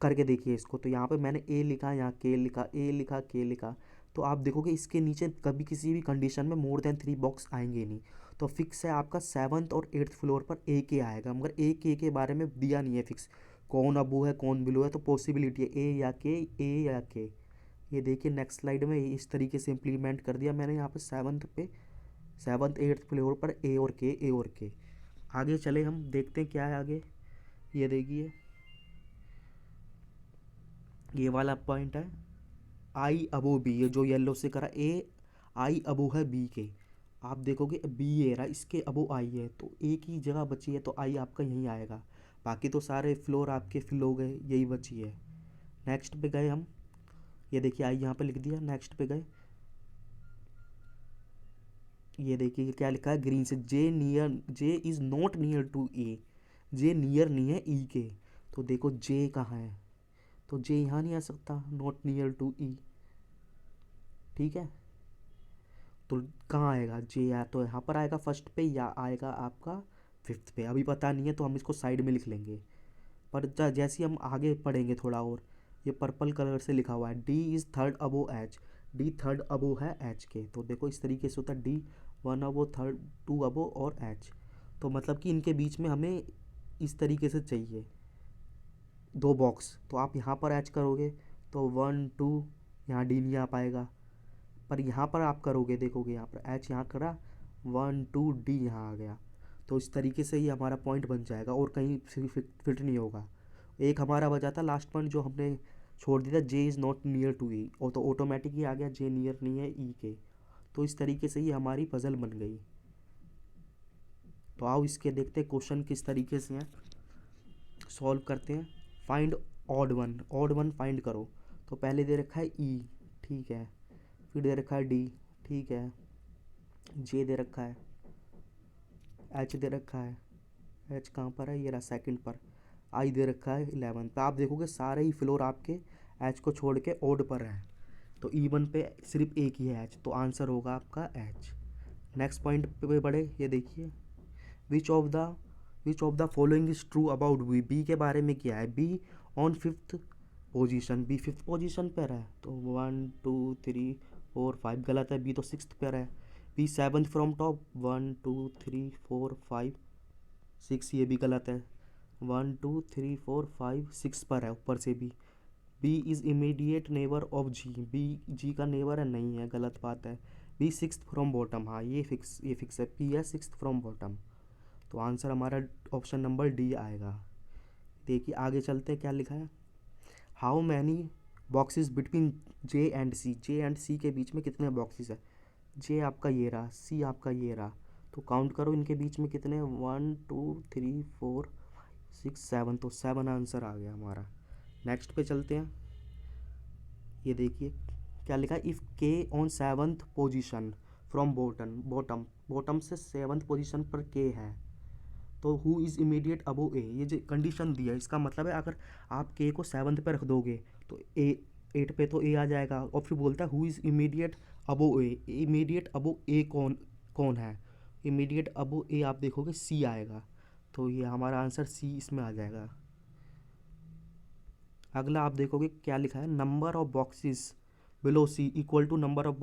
A: करके देखिए इसको, तो यहाँ पे मैंने ए लिखा, यहाँ के लिखा, ए लिखा, के लिखा, तो आप देखोगे इसके नीचे कभी किसी भी कंडीशन में मोर देन 3 बॉक्स आएंगे नहीं। तो फिक्स है आपका 7th और 8th फ्लोर पर ए के आएगा, मगर ए के बारे में दिया नहीं है फिक्स, कौन अबू है कौन बिलो है। तो पॉसिबिलिटी है ए या के, ए या के। ये देखिए नेक्स्ट स्लाइड में इस तरीके से इम्प्लीमेंट कर दिया मैंने यहाँ पे 7th 8th फ्लोर पर ए और के, ए और के। आगे चले हम देखते हैं क्या है आगे। ये देखिए ये वाला पॉइंट है, आई अबो बी, ये जो येलो से करा, ए आई अबो है बी के। आप देखोगे बी ये रहा, इसके अबो आई है, तो ए की जगह बची है, तो आई आपका यहीं आएगा। बाकी तो सारे फ्लोर आपके फिल हो गए, यही बची है। नेक्स्ट पे गए हम। ये देखिए आई यहाँ पे लिख दिया, नेक्स्ट पे गए, ये देखिए क्या लिखा है ग्रीन से, J is not near to A, J near नहीं है ई के। तो देखो जे कहाँ है, तो जे यहाँ नहीं आ सकता, नॉट नियर टू ई, ठीक है। तो कहाँ आएगा जे, या तो यहाँ पर आएगा फर्स्ट पे या आएगा आपका फिफ्थ पे, अभी पता नहीं है तो हम इसको साइड में लिख लेंगे। पर जैसे हम आगे पढ़ेंगे थोड़ा और, ये पर्पल कलर से लिखा हुआ है D is third above H, D third above है एच के। तो देखो इस तरीके से होता है D one above, third two above और एच। तो मतलब कि इनके बीच में हमें इस तरीके से चाहिए दो बॉक्स। तो आप यहाँ पर एच करोगे तो वन टू, यहाँ डी नहीं आ पाएगा। पर यहाँ पर आप करोगे, देखोगे यहाँ पर एच यहाँ करा, वन टू डी यहाँ आ गया। तो इस तरीके से ही हमारा पॉइंट बन जाएगा और कहीं फिट नहीं होगा। एक हमारा बचा था लास्ट पॉइंट जो हमने छोड़ दिया था, जे इज़ नॉट नियर टू ई, और तो ऑटोमेटिक ही आ गया जे नियर नहीं है ई के। तो इस तरीके से ही हमारी पजल बन गई। तो आओ इसके देखते हैं क्वेश्चन किस तरीके से हैं, सॉल्व करते हैं। फाइंड ऑड वन फाइंड करो। तो पहले दे रखा है ई, ठीक है, फिर दे रखा है डी, ठीक है, जे दे रखा है, एच दे रखा है, एच कहाँ पर है, ये रहा सेकंड पर, आई दे रखा है 11 पे। आप देखोगे सारे ही फ्लोर आपके एच को छोड़ के ओड पर है, तो ई1 पे सिर्फ एक ही है एच, तो आंसर होगा आपका एच। नेक्स्ट पॉइंट पे बढ़े, ये देखिए which of the following is true about B, B के बारे में क्या है, B on fifth position, B fifth position पर है, तो 1 2 3 4 5 गलत है, बी तो सिक्स्थ पर है। बी सेवन्थ फ्रॉम टॉप, 1 2 3 4 5 6, ये भी गलत है, 1 2 3 4 5 6 पर है ऊपर से भी। B is immediate neighbour of G, B G का नेबर है, नहीं है, गलत बात है। बी सिक्स्थ फ्रॉम बॉटम, हाँ ये फिक्स है, पी है सिक्स्थ फ्रॉम बॉटम। तो आंसर हमारा ऑप्शन नंबर डी आएगा। देखिए आगे चलते हैं क्या लिखा है, how many boxes between J and C, J and C के बीच में कितने बॉक्सेस है। जे आपका ये रहा, सी आपका ये रहा, तो काउंट करो इनके बीच में कितने, 1 2 3 4 6 7, तो 7 आंसर आ गया हमारा। नेक्स्ट पे चलते हैं, ये देखिए क्या लिखा है, इफ़ के on seventh position from bottom से सेवन्थ पोजीशन पर के है, तो हु इज़ इमीडिएट अबो ए, ये जो कंडीशन दिया है इसका मतलब है अगर आप के को सेवन्थ पे रख दोगे तो ए 8 पे तो ए आ जाएगा। और फिर बोलता है who is immediate above A, immediate above A कौन कौन है, इमीडिएट अबो ए आप देखोगे सी आएगा, तो ये हमारा आंसर सी इसमें आ जाएगा। अगला आप देखोगे क्या लिखा है, number of boxes below C equal to number of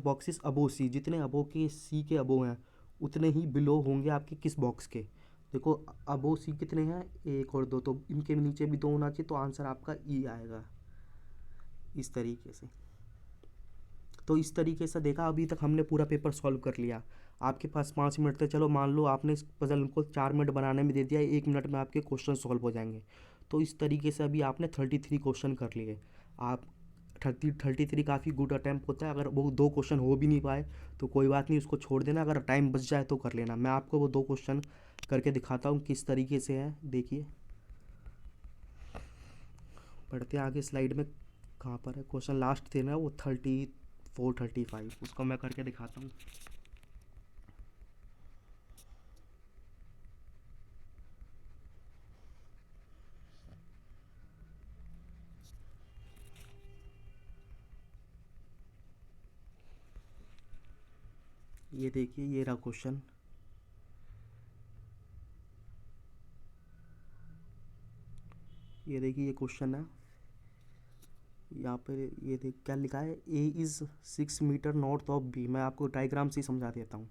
A: boxes above C, जितने अबो के सी के अबो हैं उतने ही बिलो होंगे आपके किस बॉक्स के। देखो अबो सी कितने हैं, एक और दो, तो इनके नीचे भी दो होना चाहिए, तो आंसर आपका ई आएगा इस तरीके से। तो इस तरीके से देखा, अभी तक हमने पूरा पेपर सॉल्व कर लिया। आपके पास 5 मिनट थे, चलो मान लो आपने इस पजल को 4 मिनट बनाने में दे दिया, 1 मिनट में आपके क्वेश्चन सॉल्व हो जाएंगे। तो इस तरीके से अभी आपने 33 क्वेश्चन कर लिए। आप 33 काफ़ी गुड अटैम्प्ट होता है। अगर वो 2 क्वेश्चन हो भी नहीं पाए तो कोई बात नहीं, उसको छोड़ देना, अगर टाइम बच जाए तो कर लेना। मैं आपको वो 2 क्वेश्चन करके दिखाता हूँ किस तरीके से है, देखिए। पढ़ते आगे स्लाइड में, कहाँ पर है क्वेश्चन, लास्ट थे ना वो 34 35, उसको मैं करके दिखाता हूँ। ये देखिए ये रहा क्वेश्चन, ये देखिए ये क्वेश्चन है। यहाँ पे ये देख क्या लिखा है, A is 6 metre north of B. मैं आपको डायग्राम से ही समझा देता हूँ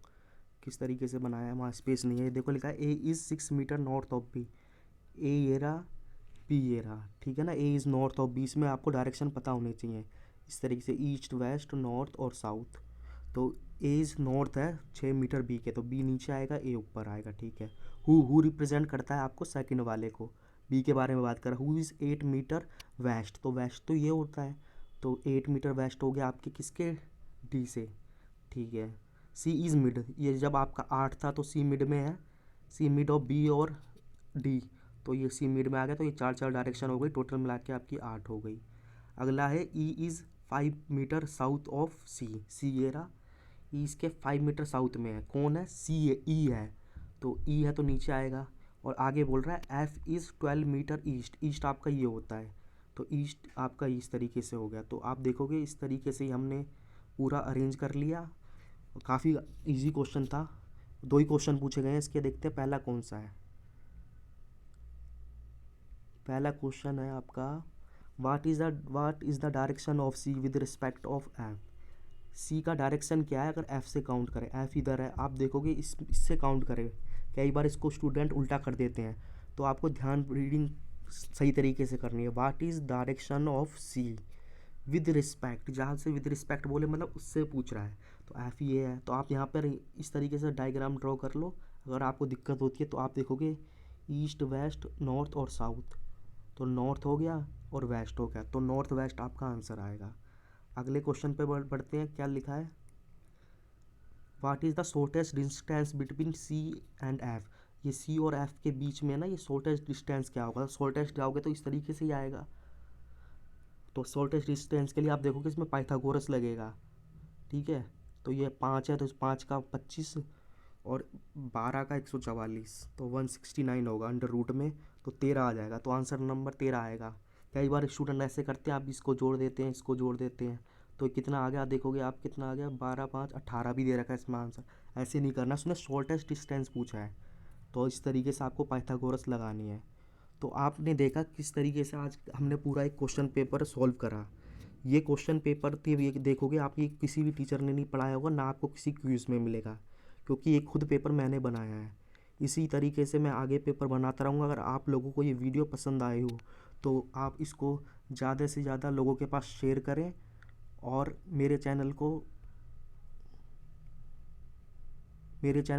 A: किस तरीके से बनाया है, वहाँ स्पेस नहीं है। देखो लिखा है A is 6 metre north of B, A ये रहा, बी ये रहा, ठीक है ना। A is north of B, इसमें आपको डायरेक्शन पता होने चाहिए इस तरीके से, ईस्ट वेस्ट नॉर्थ और साउथ। तो ए इज़ नॉर्थ है 6 मीटर बी के, तो बी नीचे आएगा ए ऊपर आएगा, ठीक है। हु रिप्रेजेंट करता है आपको सेकंड वाले को, बी के बारे में बात कर, हु इज़ 8 मीटर वेस्ट, तो वेस्ट तो ये होता है, तो 8 मीटर वेस्ट हो गया आपके किसके, डी से, ठीक है। सी इज़ मिड, ये जब आपका 8 था तो सी मिड में है, सी मिड ऑफ बी और डी, तो ये सी मिड में आ गया, तो ये 4 4 डायरेक्शन हो गई, टोटल मिला के आपकी 8 हो गई। अगला है E is 5 metre south of सी, सी ये रहा, ई इसके 5 मीटर साउथ में है, कौन है, सी है, ई है, तो ई है तो नीचे आएगा। और आगे बोल रहा है F is 12 metre east, east आपका ये होता है, तो ईस्ट आपका इस तरीके से हो गया। तो आप देखोगे इस तरीके से ही हमने पूरा अरेंज कर लिया। काफ़ी इजी क्वेश्चन था, 2 ही क्वेश्चन पूछे गए हैं इसके, देखते हैं पहला कौन सा है। पहला क्वेश्चन है आपका what is the direction of C with respect of F. C का डायरेक्शन क्या है अगर एफ से काउंट करें, एफ इधर है, आप देखोगे इससे काउंट करें, कई बार इसको स्टूडेंट उल्टा कर देते हैं, तो आपको ध्यान रीडिंग सही तरीके से करनी है। What is direction of C with respect, जहाँ से विद रिस्पेक्ट बोले मतलब उससे पूछ रहा है, तो एफ ये है, तो आप यहाँ पर इस तरीके से डायग्राम ड्रॉ कर लो। अगर आपको दिक्कत होती है तो आप देखोगे ईस्ट वेस्ट नॉर्थ और साउथ, तो नॉर्थ हो गया और वेस्ट हो गया, तो नॉर्थ वेस्ट आपका आंसर आएगा। अगले क्वेश्चन पे बढ़ते हैं, क्या लिखा है, what is the shortest distance between C and F. ये सी और एफ के बीच में ना ये शॉर्टेस्ट डिस्टेंस क्या होगा, शॉर्टेस्ट जाओगे तो इस तरीके से ही आएगा। तो शॉर्टेस्ट डिस्टेंस के लिए आप देखोगे इसमें पाइथागोरस लगेगा, ठीक है, तो ये 5 है तो इस 5 का 25 और 12 का 144, तो 169 होगा अंडर रूट में, तो 13 आ जाएगा, तो आंसर नंबर 13 आएगा। कई बार स्टूडेंट ऐसे करते हैं, आप इसको जोड़ देते हैं इसको जोड़ देते हैं, तो कितना आ गया देखोगे आप, कितना आ गया 12 5 18 भी दे रखा है इसमें आंसर। ऐसे नहीं करना, उसने शॉर्टेस्ट डिस्टेंस पूछा है, तो इस तरीके से आपको पाइथागोरस लगानी है। तो आपने देखा किस तरीके से आज हमने पूरा एक क्वेश्चन पेपर सॉल्व करा। ये क्वेश्चन पेपर थे, ये देखोगे आप, ये किसी भी टीचर ने नहीं पढ़ाया होगा, ना आपको किसी क्विज़ में मिलेगा, क्योंकि ये खुद पेपर मैंने बनाया है। इसी तरीके से मैं आगे पेपर बनाता रहूँगा। अगर आप लोगों को ये वीडियो पसंद आए हो तो आप इसको ज़्यादा से ज़्यादा लोगों के पास शेयर करें, और मेरे चैनल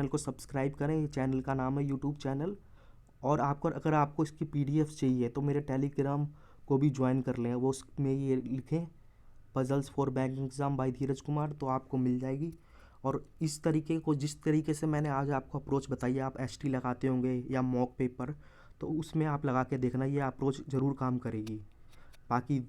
A: को सब्सक्राइब करें। ये चैनल का नाम है यूट्यूब चैनल। और आपको अगर आपको इसकी पीडीएफ चाहिए तो मेरे टेलीग्राम को भी ज्वाइन कर लें, वो उसमें ये लिखें puzzles for bank exam by Dheeraj Kumar, तो आपको मिल जाएगी। और इस तरीके को, जिस तरीके से मैंने आज आपको अप्रोच बताई है, आप एसटी लगाते होंगे या मॉक पेपर, तो उसमें आप लगा के देखना, ये अप्रोच ज़रूर काम करेगी। बाकी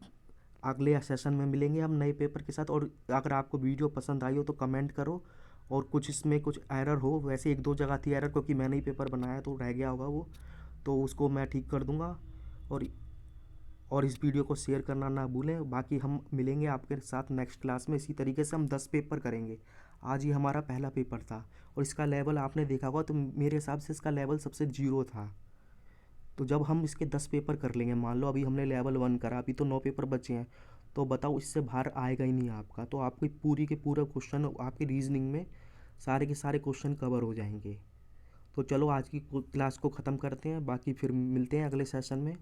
A: अगले सेशन में मिलेंगे हम नए पेपर के साथ। और अगर आपको वीडियो पसंद आई हो तो कमेंट करो, और कुछ इसमें कुछ एरर हो, वैसे 1 2 जगह थी एरर, क्योंकि मैंने ही पेपर बनाया तो रह गया होगा वो, तो उसको मैं ठीक कर दूंगा। और और इस वीडियो को शेयर करना ना भूलें। बाकी हम मिलेंगे आपके साथ नेक्स्ट क्लास में। इसी तरीके से हम 10 पेपर करेंगे। आज ही हमारा पहला पेपर था, और इसका लेवल आपने देखा होगा, तो मेरे हिसाब से इसका लेवल सबसे 0 था। तो जब हम इसके 10 पेपर कर लेंगे, मान लो अभी हमने लेवल 1 करा, अभी तो 9 पेपर बचे हैं, तो बताओ इससे बाहर आएगा ही नहीं आपका। तो आपकी पूरी के पूरा क्वेश्चन आपके रीजनिंग में सारे के सारे क्वेश्चन कवर हो जाएंगे। तो चलो आज की क्लास को ख़त्म करते हैं, बाकी फिर मिलते हैं अगले सेशन में।